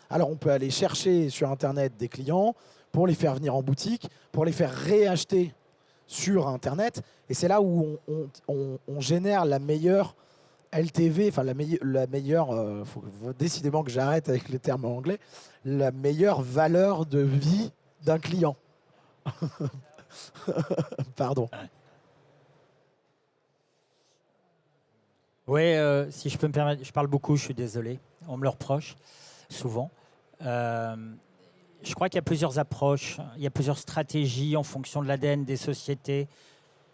alors on peut aller chercher sur Internet des clients pour les faire venir en boutique, pour les faire réacheter sur Internet. Et c'est là où on génère la meilleure LTV, enfin la meilleure, faut décidément que j'arrête avec les termes anglais, la meilleure valeur de vie d'un client. Pardon. Oui, si je peux me permettre, je parle beaucoup, je suis désolé. On me le reproche souvent. Je crois qu'il y a plusieurs approches, il y a plusieurs stratégies en fonction de l'ADN des sociétés,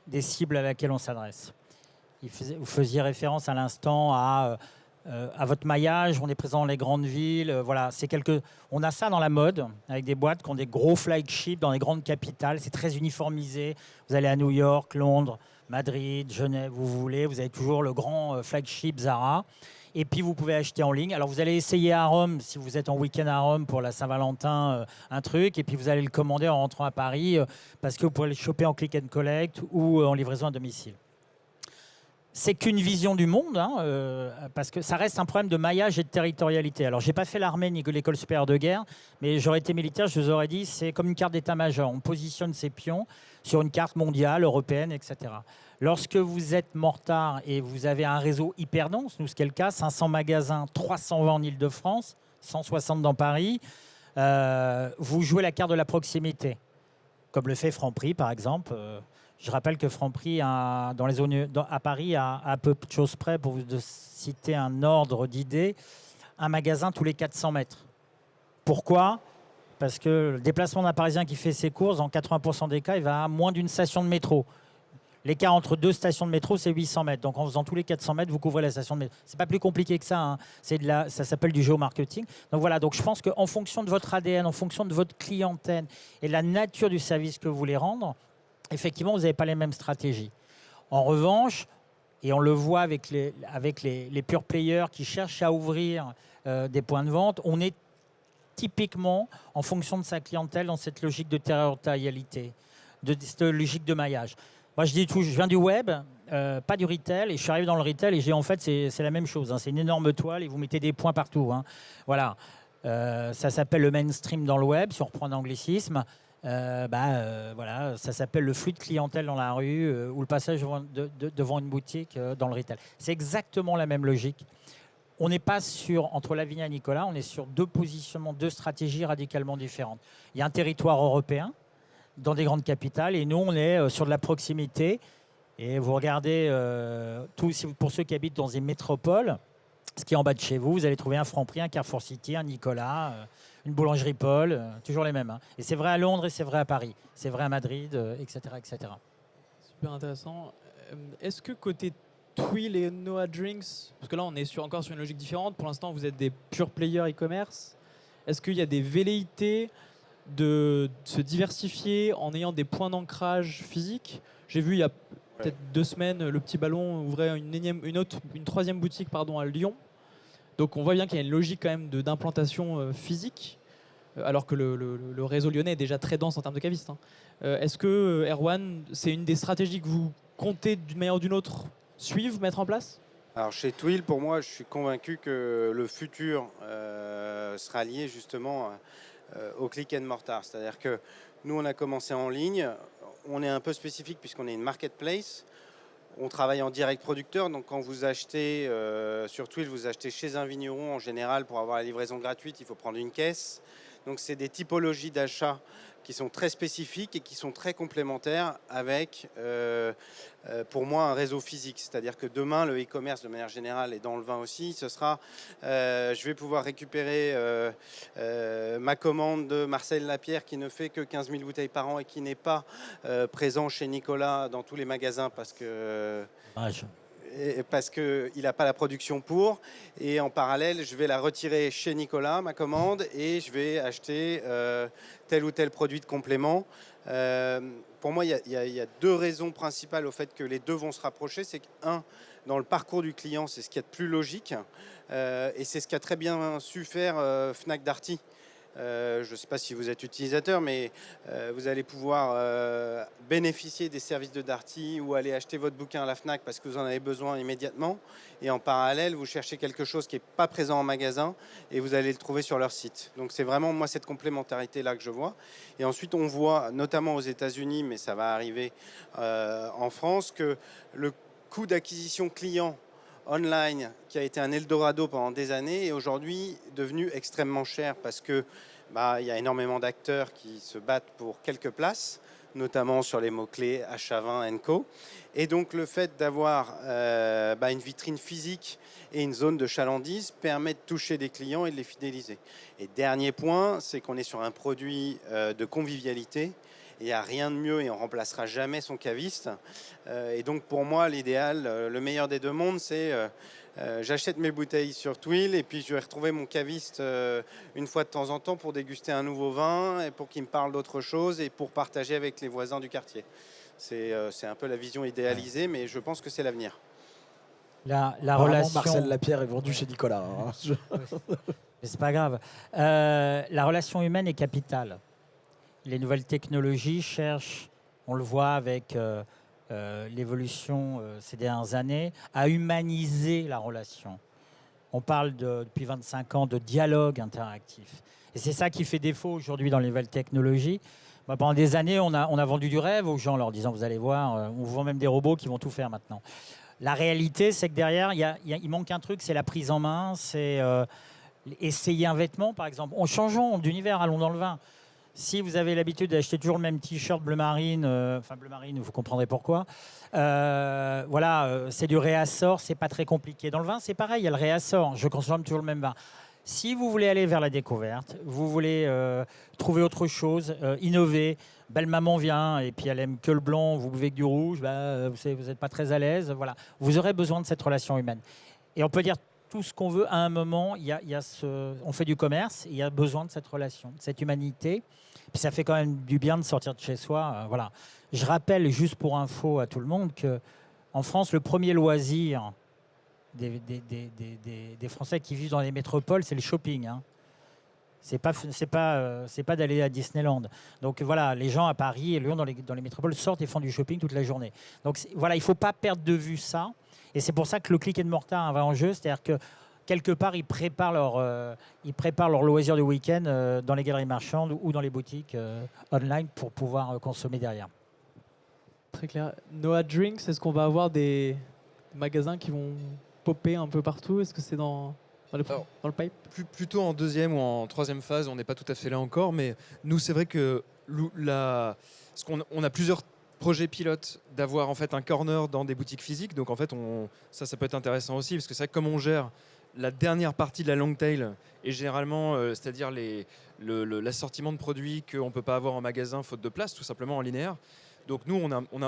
des cibles à laquelle on s'adresse. Vous faisiez référence à l'instant à votre maillage, on est présent dans les grandes villes. Voilà, on a ça dans la mode, avec des boîtes qui ont des gros flagships dans les grandes capitales. C'est très uniformisé. Vous allez à New York, Londres, Madrid, Genève, vous voulez. Vous avez toujours le grand flagship Zara. Et puis, vous pouvez acheter en ligne. Alors, vous allez essayer à Rome, si vous êtes en week-end à Rome pour la Saint-Valentin, un truc. Et puis, vous allez le commander en rentrant à Paris parce que vous pouvez le choper en click and collect ou en livraison à domicile. C'est qu'une vision du monde, parce que ça reste un problème de maillage et de territorialité. Alors, je n'ai pas fait l'armée ni l'école supérieure de guerre, mais j'aurais été militaire, je vous aurais dit, c'est comme une carte d'état-major. On positionne ses pions sur une carte mondiale, européenne, etc. Lorsque vous êtes mortard et vous avez un réseau hyper dense, nous, ce qui est le cas, 500 magasins, 320 en Ile-de-France, 160 dans Paris, vous jouez la carte de la proximité, comme le fait Franprix, par exemple. Je rappelle que Franprix, à Paris, a à peu de choses près, pour vous citer un ordre d'idée, un magasin tous les 400 mètres. Pourquoi ? Parce que le déplacement d'un Parisien qui fait ses courses, en 80% des cas, il va à moins d'une station de métro. L'écart entre deux stations de métro, c'est 800 mètres. Donc, en faisant tous les 400 mètres, vous couvrez la station de métro. C'est pas plus compliqué que ça. Hein. Ça s'appelle du géomarketing. Donc, voilà. Donc, je pense qu'en fonction de votre ADN, en fonction de votre clientèle et de la nature du service que vous voulez rendre, effectivement, vous n'avez pas les mêmes stratégies. En revanche, et on le voit avec les pure players qui cherchent à ouvrir des points de vente, on est typiquement, en fonction de sa clientèle, dans cette logique de territorialité, de cette logique de maillage. Moi, je dis tout, je viens du web, pas du retail, et je suis arrivé dans le retail et j'ai en fait, c'est la même chose. Hein, c'est une énorme toile et vous mettez des points partout. Hein. Voilà. Ça s'appelle le mainstream dans le web, si on reprend l'anglicisme. Voilà, ça s'appelle le flux de clientèle dans la rue ou le passage devant une boutique dans le retail. C'est exactement la même logique. On n'est pas entre Lavinia et Nicolas, on est sur deux positionnements, deux stratégies radicalement différentes. Il y a un territoire européen dans des grandes capitales et nous, on est sur de la proximité. Et vous regardez, pour ceux qui habitent dans une métropole, ce qui est en bas de chez vous, vous allez trouver un Franprix, un Carrefour City, un Nicolas, une boulangerie Paul, toujours les mêmes. Hein. Et c'est vrai à Londres et c'est vrai à Paris. C'est vrai à Madrid, etc., etc. Super intéressant. Est-ce que côté Twill et Noah Drinks, parce que là on est encore sur une logique différente, pour l'instant vous êtes des pure players e-commerce, est-ce qu'il y a des velléités de se diversifier en ayant des points d'ancrage physiques ? J'ai vu il y a peut-être 2 semaines, le Petit Ballon ouvrait une troisième boutique à Lyon. Donc on voit bien qu'il y a une logique quand même d'implantation physique, alors que le réseau lyonnais est déjà très dense en termes de cavistes. Hein. Est-ce que, Erwan, c'est une des stratégies que vous comptez d'une manière ou d'une autre suivre, mettre en place ? Alors chez Twill, pour moi, je suis convaincu que le futur sera lié justement au click and mortar. C'est-à-dire que nous, on a commencé en ligne. On est un peu spécifique puisqu'on est une marketplace. On travaille en direct producteur. Donc quand vous achetez sur Twill, vous achetez chez un vigneron en général pour avoir la livraison gratuite, il faut prendre une caisse. Donc c'est des typologies d'achat qui sont très spécifiques et qui sont très complémentaires avec, pour moi, un réseau physique. C'est-à-dire que demain, le e-commerce, de manière générale, et dans le vin aussi, ce sera, je vais pouvoir récupérer ma commande de Marcel Lapierre qui ne fait que 15 000 bouteilles par an et qui n'est pas présent chez Nicolas dans tous les magasins parce qu'il n'a pas la production pour. Et en parallèle, je vais la retirer chez Nicolas, ma commande, et je vais acheter tel ou tel produit de complément. Pour moi, il y a deux raisons principales au fait que les deux vont se rapprocher. C'est qu'un, dans le parcours du client, c'est ce qu'il y a de plus logique. Et c'est ce qu'a très bien su faire Fnac Darty. Je ne sais pas si vous êtes utilisateur, mais vous allez pouvoir bénéficier des services de Darty ou aller acheter votre bouquin à la Fnac parce que vous en avez besoin immédiatement. Et en parallèle, vous cherchez quelque chose qui n'est pas présent en magasin et vous allez le trouver sur leur site. Donc c'est vraiment moi cette complémentarité-là que je vois. Et ensuite, on voit, notamment aux États-Unis, mais ça va arriver en France, que le coût d'acquisition client online, qui a été un Eldorado pendant des années, est aujourd'hui devenu extrêmement cher parce que il y a énormément d'acteurs qui se battent pour quelques places, notamment sur les mots-clés H20 & Co. Et donc le fait d'avoir une vitrine physique et une zone de chalandise permet de toucher des clients et de les fidéliser. Et dernier point, c'est qu'on est sur un produit de convivialité. Il n'y a rien de mieux et on ne remplacera jamais son caviste. Et donc pour moi, l'idéal, le meilleur des deux mondes, c'est j'achète mes bouteilles sur Twill et puis je vais retrouver mon caviste une fois de temps en temps pour déguster un nouveau vin et pour qu'il me parle d'autre chose et pour partager avec les voisins du quartier. C'est un peu la vision idéalisée, mais je pense que c'est l'avenir. La Apparemment, relation... Marcel Lapierre est vendu chez Nicolas. Hein. Mais c'est pas grave. La relation humaine est capitale. Les nouvelles technologies cherchent, on le voit avec l'évolution ces dernières années, à humaniser la relation. On parle depuis 25 ans de dialogue interactif. Et c'est ça qui fait défaut aujourd'hui dans les nouvelles technologies. Pendant des années, on a vendu du rêve aux gens en leur disant, vous allez voir, on vend même des robots qui vont tout faire maintenant. La réalité, c'est que derrière, il manque un truc, c'est la prise en main, c'est essayer un vêtement, par exemple. Changeons d'univers, allons dans le vin. Si vous avez l'habitude d'acheter toujours le même t-shirt bleu marine, bleu marine, vous comprendrez pourquoi. C'est du réassort, c'est pas très compliqué. Dans le vin, c'est pareil, il y a le réassort. Je consomme toujours le même vin. Si vous voulez aller vers la découverte, vous voulez trouver autre chose, innover, belle maman vient et puis elle aime que le blanc, vous buvez que du rouge, vous n'êtes pas très à l'aise. Voilà. Vous aurez besoin de cette relation humaine. Et on peut dire tout ce qu'on veut à un moment, on fait du commerce, il y a besoin de cette relation, de cette humanité. Puis ça fait quand même du bien de sortir de chez soi. Voilà. Je rappelle, juste pour info à tout le monde, qu'en France, le premier loisir des Français qui vivent dans les métropoles, c'est le shopping. Hein. C'est pas d'aller à Disneyland. Donc voilà, les gens à Paris et Lyon dans les métropoles sortent et font du shopping toute la journée. Donc voilà, il ne faut pas perdre de vue ça. Et c'est pour ça que le click and mortar a un vrai enjeu, c'est-à-dire que quelque part, ils préparent leur loisir du week-end dans les galeries marchandes ou dans les boutiques online pour pouvoir consommer derrière. Très clair. Noah Drinks, est-ce qu'on va avoir des magasins qui vont popper un peu partout? Est-ce que c'est dans le pipe? Plutôt en deuxième ou en troisième phase, on n'est pas tout à fait là encore, mais nous, c'est vrai que on a plusieurs projets pilotes d'avoir en fait un corner dans des boutiques physiques. Donc en fait, ça peut être intéressant aussi, parce que c'est vrai que comme on gère la dernière partie de la long tail et généralement, c'est-à-dire l'assortiment de produits qu'on ne peut pas avoir en magasin faute de place, tout simplement en linéaire. Donc nous,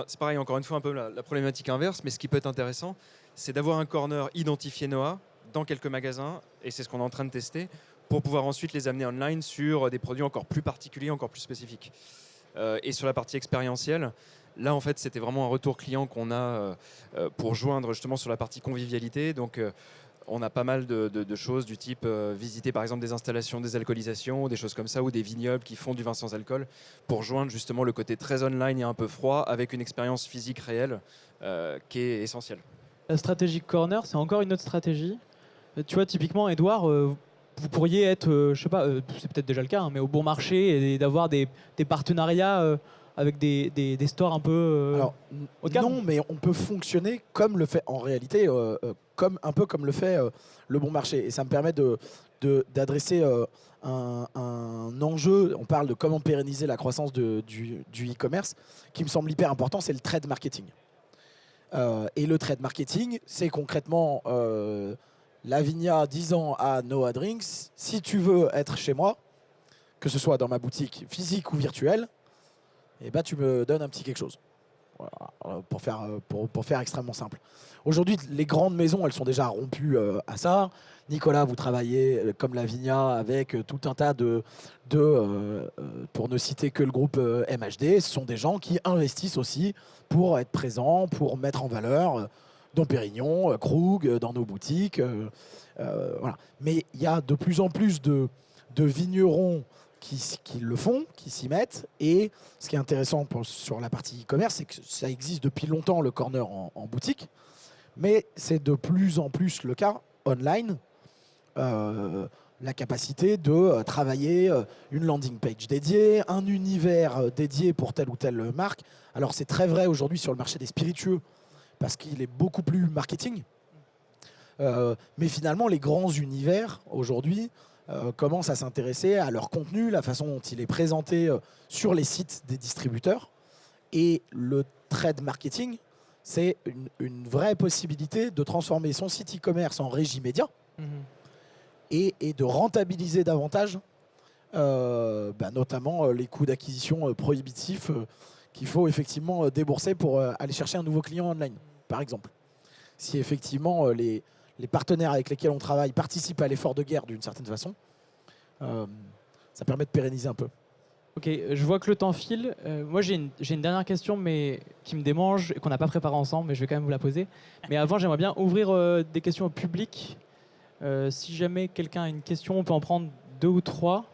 c'est pareil, encore une fois, un peu la problématique inverse, mais ce qui peut être intéressant, c'est d'avoir un corner identifié Noah dans quelques magasins, et c'est ce qu'on est en train de tester, pour pouvoir ensuite les amener online sur des produits encore plus particuliers, encore plus spécifiques. Et sur la partie expérientielle, là, en fait, c'était vraiment un retour client qu'on a pour joindre justement sur la partie convivialité. Donc, on a pas mal de choses du type visiter par exemple des installations de désalcoolisation, des choses comme ça, ou des vignobles qui font du vin sans alcool, pour joindre justement le côté très online et un peu froid avec une expérience physique réelle qui est essentielle. La stratégie corner, c'est encore une autre stratégie. Tu vois, typiquement, Edouard, vous pourriez être, je sais pas, c'est peut-être déjà le cas, hein, mais au bon marché et d'avoir des partenariats avec des stores un peu Alors, haut de gamme. Non, mais on peut fonctionner comme le fait en réalité, un peu comme le fait le bon marché. Et ça me permet de d'adresser un enjeu. On parle de comment pérenniser la croissance du e-commerce, qui me semble hyper important, c'est le trade marketing. Et le trade marketing, c'est concrètement Lavinia disant à Noah Drinks, si tu veux être chez moi, que ce soit dans ma boutique physique ou virtuelle, eh ben, tu me donnes un petit quelque chose. Voilà, pour faire extrêmement simple. Aujourd'hui, les grandes maisons, elles sont déjà rompues à ça. Nicolas, vous travaillez comme Lavinia avec tout un tas pour ne citer que le groupe MHD, ce sont des gens qui investissent aussi pour être présents, pour mettre en valeur Dom Pérignon, Krug, dans nos boutiques. Voilà. Mais il y a de plus en plus de vignerons qui le font, qui s'y mettent. Et ce qui est intéressant sur la partie e-commerce, c'est que ça existe depuis longtemps, le corner en boutique. Mais c'est de plus en plus le cas online. La capacité de travailler une landing page dédiée, un univers dédié pour telle ou telle marque. Alors c'est très vrai aujourd'hui sur le marché des spiritueux, parce qu'il est beaucoup plus marketing. Mais finalement, les grands univers aujourd'hui commencent à s'intéresser à leur contenu, la façon dont il est présenté sur les sites des distributeurs. Et le trade marketing, c'est une vraie possibilité de transformer son site e-commerce en régie média et de rentabiliser davantage, notamment les coûts d'acquisition prohibitifs qu'il faut effectivement débourser pour aller chercher un nouveau client online, par exemple. Si effectivement les partenaires avec lesquels on travaille participent à l'effort de guerre d'une certaine façon, ça permet de pérenniser un peu. Ok, je vois que le temps file. Moi, j'ai une dernière question, mais qui me démange et qu'on n'a pas préparée ensemble, mais je vais quand même vous la poser. Mais avant, j'aimerais bien ouvrir des questions au public. Si jamais quelqu'un a une question, on peut en prendre 2 ou 3.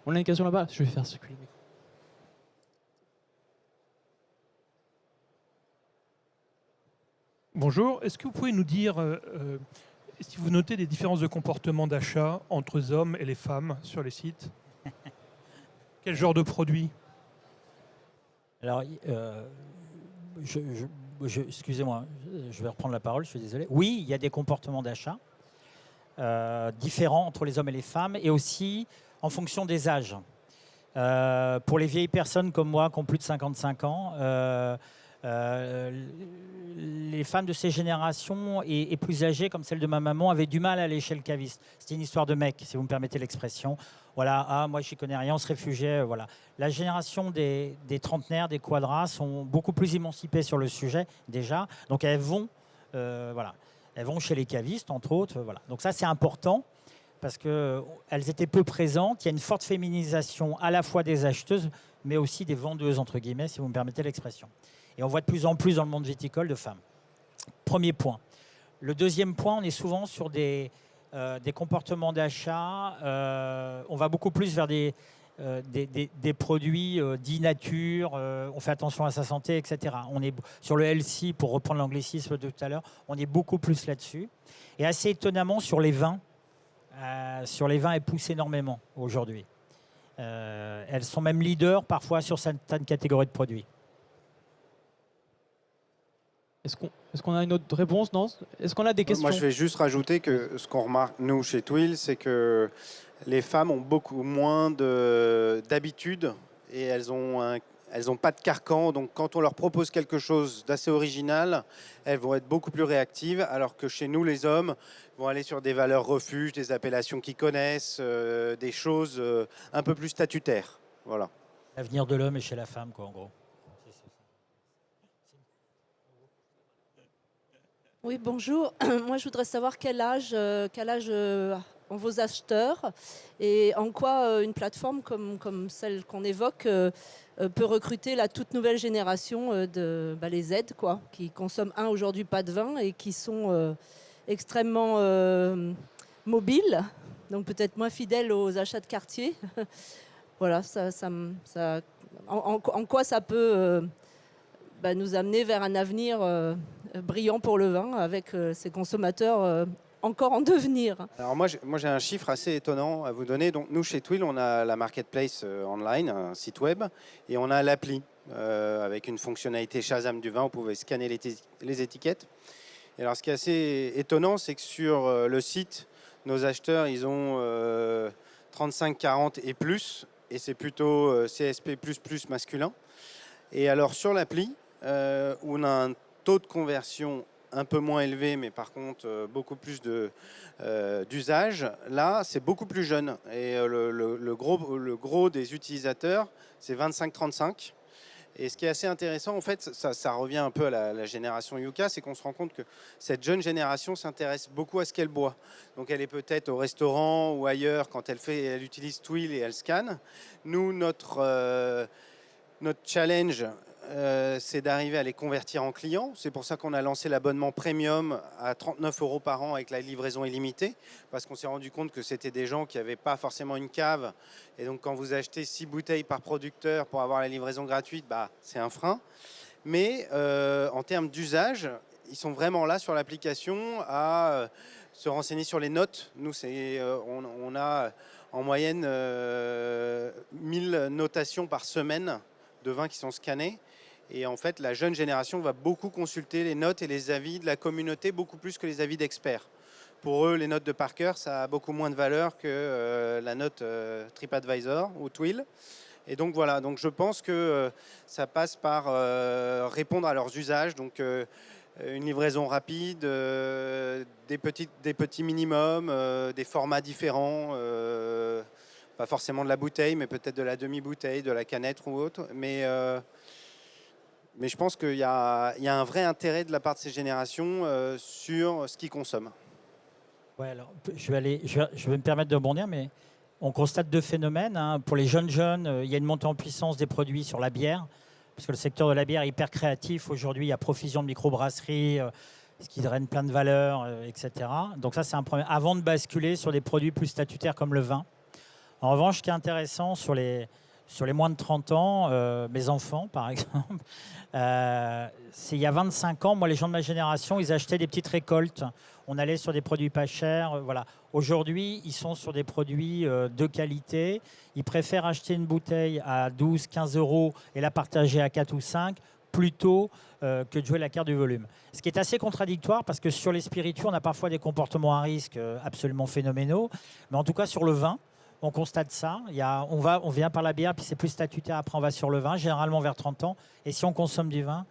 On a une question là-bas. Je vais faire circuler le micro. Bonjour, est-ce que vous pouvez nous dire si vous notez des différences de comportement d'achat entre les hommes et les femmes sur les sites? Quel genre de produits? Alors, excusez-moi, je vais reprendre la parole, je suis désolé. Oui, il y a des comportements d'achat différents entre les hommes et les femmes, et aussi en fonction des âges. Pour les vieilles personnes comme moi qui ont plus de 55 ans, les femmes de ces générations et plus âgées, comme celle de ma maman, avaient du mal à aller chez le caviste. C'était une histoire de mec, si vous me permettez l'expression. Voilà, moi, je n'y connais rien, on se réfugiait. Voilà. La génération des trentenaires, des quadras, sont beaucoup plus émancipées sur le sujet, déjà. Donc, elles vont chez les cavistes, entre autres. Voilà. Donc, ça, c'est important parce qu'elles étaient peu présentes. Il y a une forte féminisation à la fois des acheteuses, mais aussi des vendeuses, entre guillemets, si vous me permettez l'expression. Et on voit de plus en plus dans le monde viticole de femmes. Premier point. Le deuxième point, on est souvent sur des comportements d'achat. On va beaucoup plus vers des produits dits nature. On fait attention à sa santé, etc. On est sur le healthy, pour reprendre l'anglicisme de tout à l'heure. On est beaucoup plus là-dessus. Et assez étonnamment, sur les vins, elles poussent énormément aujourd'hui. Elles sont même leaders parfois sur certaines catégories de produits. Est-ce qu'on a une autre réponse? Non. Est-ce qu'on a des questions? Moi, je vais juste rajouter que ce qu'on remarque, nous, chez Twill, c'est que les femmes ont beaucoup moins d'habitude et elles ont pas de carcan. Donc, quand on leur propose quelque chose d'assez original, elles vont être beaucoup plus réactives. Alors que chez nous, les hommes vont aller sur des valeurs refuges, des appellations qu'ils connaissent, des choses un peu plus statutaires. Voilà. L'avenir de l'homme est chez la femme, quoi, en gros. Oui, bonjour. Moi, je voudrais savoir quel âge ont vos acheteurs et en quoi une plateforme comme celle qu'on évoque peut recruter la toute nouvelle génération les Z, quoi, qui consomment aujourd'hui pas de vin et qui sont extrêmement mobiles, donc peut-être moins fidèles aux achats de quartier. Voilà, en quoi ça peut nous amener vers un avenir brillant pour le vin avec ces consommateurs encore en devenir. Alors moi j'ai un chiffre assez étonnant à vous donner. Donc nous chez Twill, on a la marketplace online, un site web, et on a l'appli avec une fonctionnalité Shazam du vin. Vous pouvez scanner les étiquettes. Et alors ce qui est assez étonnant, c'est que sur le site Nos acheteurs, ils ont 35, 40 et plus, et c'est plutôt CSP++ masculin. Et alors sur l'appli, où on a un taux de conversion un peu moins élevé, mais par contre beaucoup plus d'usage, là c'est beaucoup plus jeune. Et le gros des utilisateurs, c'est 25-35. Et ce qui est assez intéressant, en fait, ça revient un peu à la génération Yuka, c'est qu'on se rend compte que cette jeune génération s'intéresse beaucoup à ce qu'elle boit. Donc elle est peut-être au restaurant ou ailleurs quand elle utilise Twill et elle scanne. Nous, notre challenge, c'est d'arriver à les convertir en clients. C'est pour ça qu'on a lancé l'abonnement premium à 39 € par an avec la livraison illimitée, parce qu'on s'est rendu compte que c'était des gens qui n'avaient pas forcément une cave. Et donc quand vous achetez 6 bouteilles par producteur pour avoir la livraison gratuite, c'est un frein. Mais en termes d'usage, ils sont vraiment là sur l'application à se renseigner sur les notes. Nous, on a en moyenne 1000 notations par semaine de vins qui sont scannés. Et en fait, la jeune génération va beaucoup consulter les notes et les avis de la communauté, beaucoup plus que les avis d'experts. Pour eux, les notes de Parker, ça a beaucoup moins de valeur que la note TripAdvisor ou Twill. Et donc voilà, donc je pense que ça passe par répondre à leurs usages. Donc une livraison rapide, des petits minimums, des formats différents. Pas forcément de la bouteille, mais peut-être de la demi-bouteille, de la canette ou autre. Mais je pense qu'il y a un vrai intérêt de la part de ces générations sur ce qu'ils consomment. Ouais, alors, je vais me permettre de rebondir, mais on constate deux phénomènes. Hein. Pour les jeunes, il y a une montée en puissance des produits sur la bière, parce que le secteur de la bière est hyper créatif. Aujourd'hui, il y a profusion de microbrasseries, ce qui draine plein de valeurs, etc. Donc ça, c'est un premier. Avant de basculer sur des produits plus statutaires comme le vin. En revanche, ce qui est intéressant sur les moins de 30 ans, mes enfants par exemple, c'est il y a 25 ans, moi les gens de ma génération, ils achetaient des petites récoltes. On allait sur des produits pas chers. Voilà. Aujourd'hui, ils sont sur des produits de qualité. Ils préfèrent acheter une bouteille à 12, 15 € et la partager à 4 ou 5 plutôt que de jouer la carte du volume. Ce qui est assez contradictoire parce que sur les spiritueux, on a parfois des comportements à risque absolument phénoménaux. Mais en tout cas, sur le vin, on constate ça. On vient par la bière, puis c'est plus statutaire. Après, on va sur le vin, généralement vers 30 ans. Et si on consomme du vin,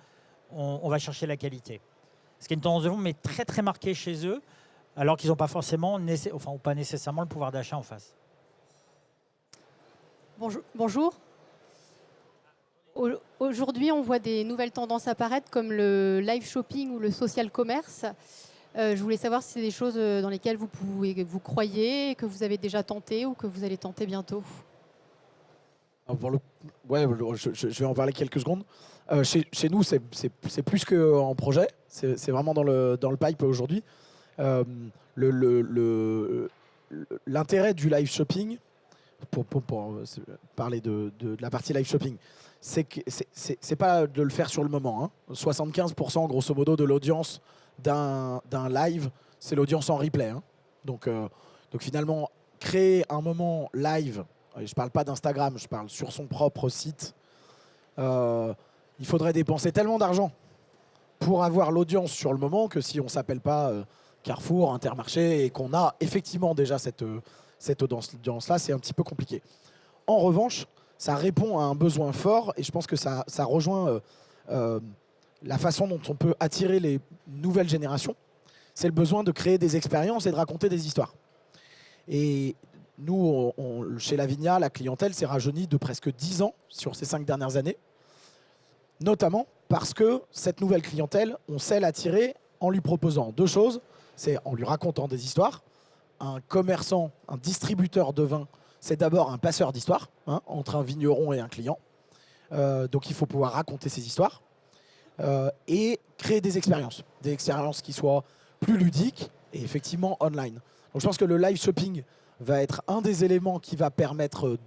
on va chercher la qualité. Ce qui est une tendance de fond, mais très très marquée chez eux, alors qu'ils n'ont pas forcément, ou pas nécessairement le pouvoir d'achat en face. Bonjour. Aujourd'hui, on voit des nouvelles tendances apparaître comme le live shopping ou le social commerce. Je voulais savoir si c'est des choses dans lesquelles vous croyez, que vous avez déjà tenté ou que vous allez tenter bientôt. Je vais en parler quelques secondes. Chez nous, c'est plus qu'en projet. C'est vraiment dans le pipe aujourd'hui. L'intérêt du live shopping, pour parler de la partie live shopping, c'est que c'est pas de le faire sur le moment. 75% grosso modo de l'audience d'un live, c'est l'audience en replay. Donc finalement, créer un moment live, je ne parle pas d'Instagram, je parle sur son propre site, il faudrait dépenser tellement d'argent pour avoir l'audience sur le moment que si on ne s'appelle pas Carrefour, Intermarché et qu'on a effectivement déjà cette audience-là, c'est un petit peu compliqué. En revanche, ça répond à un besoin fort et je pense que ça rejoint la façon dont on peut attirer les nouvelles générations. C'est le besoin de créer des expériences et de raconter des histoires. Et nous, chez Lavinia, la clientèle s'est rajeunie de presque 10 ans sur ces 5 dernières années, notamment parce que cette nouvelle clientèle, on sait l'attirer en lui proposant deux choses. C'est en lui racontant des histoires. Un commerçant, un distributeur de vin, c'est d'abord un passeur d'histoire entre un vigneron et un client. Donc il faut pouvoir raconter ces histoires et créer des expériences qui soient plus ludiques et effectivement online. Donc je pense que le live shopping va être un des éléments qui va permettre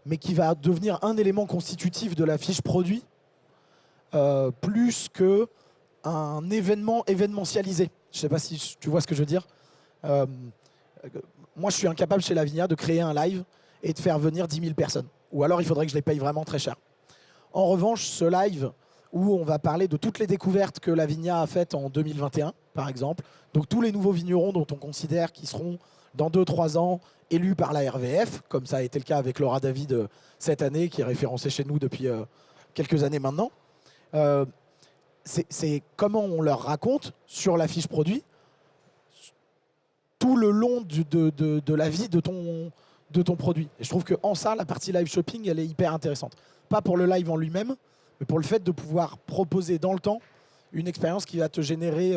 mais qui va devenir un élément constitutif de la fiche produit plus qu'un événement événementialisé. Je ne sais pas si tu vois ce que je veux dire. Moi, je suis incapable chez Lavinia de créer un live et de faire venir 10 000 personnes. Ou alors, il faudrait que je les paye vraiment très cher. En revanche, ce live où on va parler de toutes les découvertes que la Vigna a faites en 2021, par exemple. Donc tous les nouveaux vignerons dont on considère qu'ils seront dans 2-3 ans élus par la RVF, comme ça a été le cas avec Laura David cette année, qui est référencée chez nous depuis quelques années maintenant. C'est comment on leur raconte sur la fiche produit tout le long de la vie de ton produit. Et je trouve qu'en ça, la partie live shopping, elle est hyper intéressante. Pas pour le live en lui-même, mais pour le fait de pouvoir proposer dans le temps une expérience qui va te générer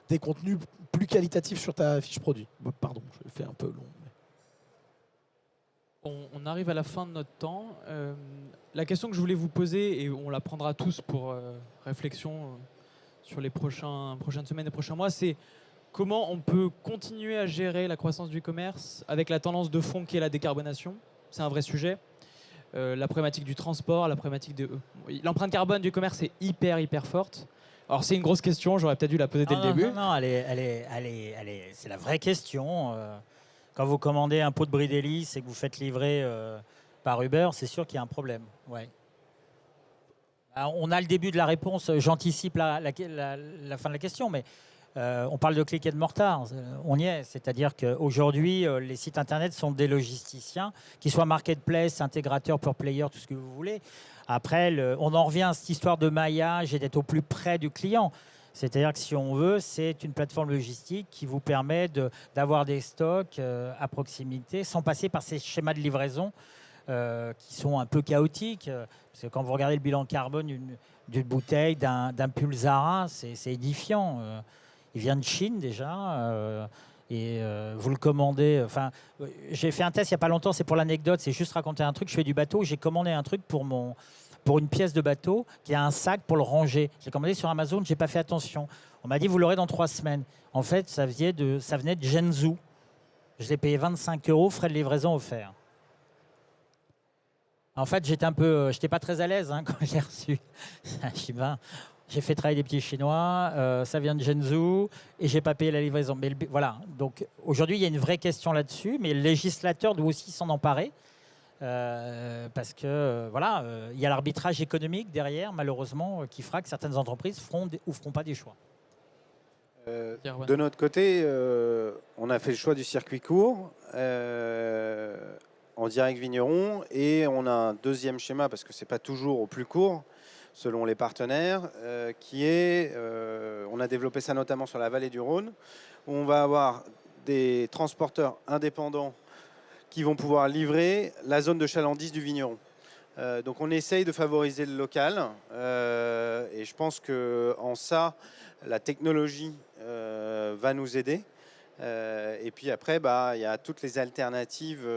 des contenus plus qualitatifs sur ta fiche produit. Pardon, je fais un peu long. On arrive à la fin de notre temps. La question que je voulais vous poser, et on la prendra tous pour réflexion sur les prochaines semaines et prochains mois, c'est comment on peut continuer à gérer la croissance du e-commerce avec la tendance de fond qui est la décarbonation. C'est un vrai sujet. La problématique du transport, la problématique de... L'empreinte carbone du commerce est hyper forte. Alors c'est une grosse question, j'aurais peut-être dû la poser dès le début. Non, c'est la vraie question. Quand vous commandez un pot de brie d'hélice et que vous faites livrer par Uber, c'est sûr qu'il y a un problème. Ouais. On a le début de la réponse, j'anticipe la fin de la question, mais on parle de click and mortar, on y est. C'est-à-dire qu'aujourd'hui, les sites internet sont des logisticiens, qu'ils soient marketplace, intégrateurs, pure player, tout ce que vous voulez. Après, on en revient à cette histoire de maillage et d'être au plus près du client. C'est-à-dire que si on veut, c'est une plateforme logistique qui vous permet d'avoir des stocks à proximité sans passer par ces schémas de livraison qui sont un peu chaotiques. Parce que quand vous regardez le bilan carbone d'une bouteille, d'un pull Zara, c'est édifiant. Il vient de Chine déjà. Et vous le commandez. Enfin, j'ai fait un test il n'y a pas longtemps, c'est pour l'anecdote, c'est juste raconter un truc. Je fais du bateau, j'ai commandé un truc pour une pièce de bateau qui a un sac pour le ranger. J'ai commandé sur Amazon, je n'ai pas fait attention. On m'a dit, vous l'aurez dans 3 semaines. En fait, ça venait de Zhengzhou. Je l'ai payé 25 €, frais de livraison offerts. En fait, j'étais pas très à l'aise quand je l'ai reçu. J'ai fait travailler des petits Chinois, ça vient de Zhengzhou et j'ai pas payé la livraison. Mais voilà. Donc aujourd'hui, il y a une vraie question là-dessus, mais le législateur doit aussi s'en emparer. Parce que il y a l'arbitrage économique derrière, malheureusement, qui fera que certaines entreprises feront ou feront pas des choix. De notre côté, on a fait le choix du circuit court en direct vigneron, et on a un deuxième schéma parce que c'est pas toujours au plus court selon les partenaires, qui est, on a développé ça notamment sur la vallée du Rhône, où on va avoir des transporteurs indépendants qui vont pouvoir livrer la zone de chalandise du vigneron. Donc on essaye de favoriser le local et je pense qu'en ça, la technologie va nous aider. Et puis après, il y a toutes les alternatives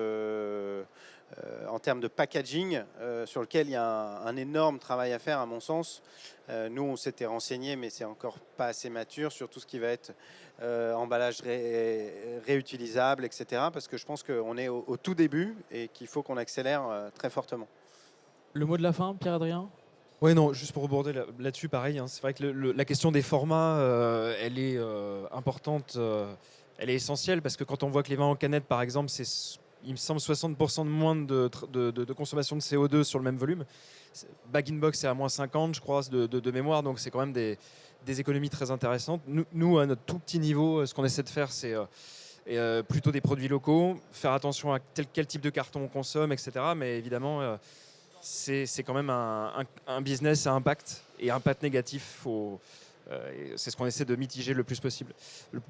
en termes de packaging sur lequel il y a un énorme travail à faire à mon sens. Nous, on s'était renseigné, mais c'est encore pas assez mature sur tout ce qui va être emballage réutilisable, etc. Parce que je pense qu'on est au tout début et qu'il faut qu'on accélère très fortement. Le mot de la fin, Pierre-Adrien ? Oui, non, juste pour reborder là-dessus, pareil, c'est vrai que la question des formats, elle est importante, elle est essentielle, parce que quand on voit que les vins en canette, par exemple, c'est, il me semble, 60% de moins de consommation de CO2 sur le même volume. Bag-in-box, c'est à moins 50, je crois, de mémoire, donc c'est quand même des économies très intéressantes. Nous, à notre tout petit niveau, ce qu'on essaie de faire, c'est plutôt des produits locaux, faire attention à quel type de carton on consomme, etc. Mais évidemment, c'est quand même un business à impact, et impact négatif. C'est ce qu'on essaie de mitiger le plus possible.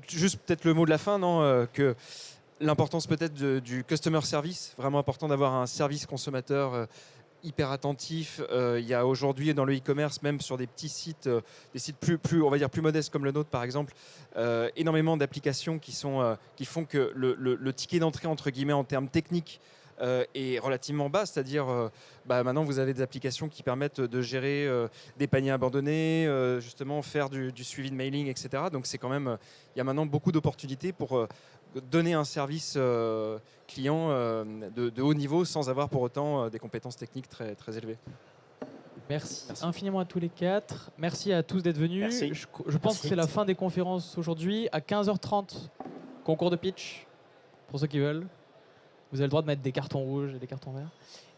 Juste peut-être le mot de la fin, que l'importance peut-être du customer service, vraiment important d'avoir un service consommateur hyper attentif. Il y a aujourd'hui dans le e-commerce, même sur des petits sites, des sites plus, on va dire, plus modestes comme le nôtre par exemple, énormément d'applications qui font que le ticket d'entrée entre guillemets en termes techniques est relativement bas, c'est-à-dire maintenant vous avez des applications qui permettent de gérer des paniers abandonnés, justement faire du suivi de mailing, etc. Donc c'est quand même, il y a maintenant beaucoup d'opportunités pour donner un service client de haut niveau sans avoir pour autant des compétences techniques très, très élevées. Merci infiniment à tous les 4. Merci à tous d'être venus. Merci. Je pense que c'est la fin des conférences aujourd'hui. À 15h30, concours de pitch, pour ceux qui veulent. Vous avez le droit de mettre des cartons rouges et des cartons verts.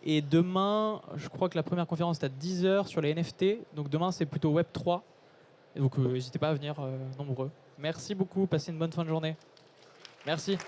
Et demain, je crois que la première conférence est à 10h sur les NFT. Donc demain, c'est plutôt Web 3. Et donc n'hésitez pas à venir nombreux. Merci beaucoup, passez une bonne fin de journée. Merci.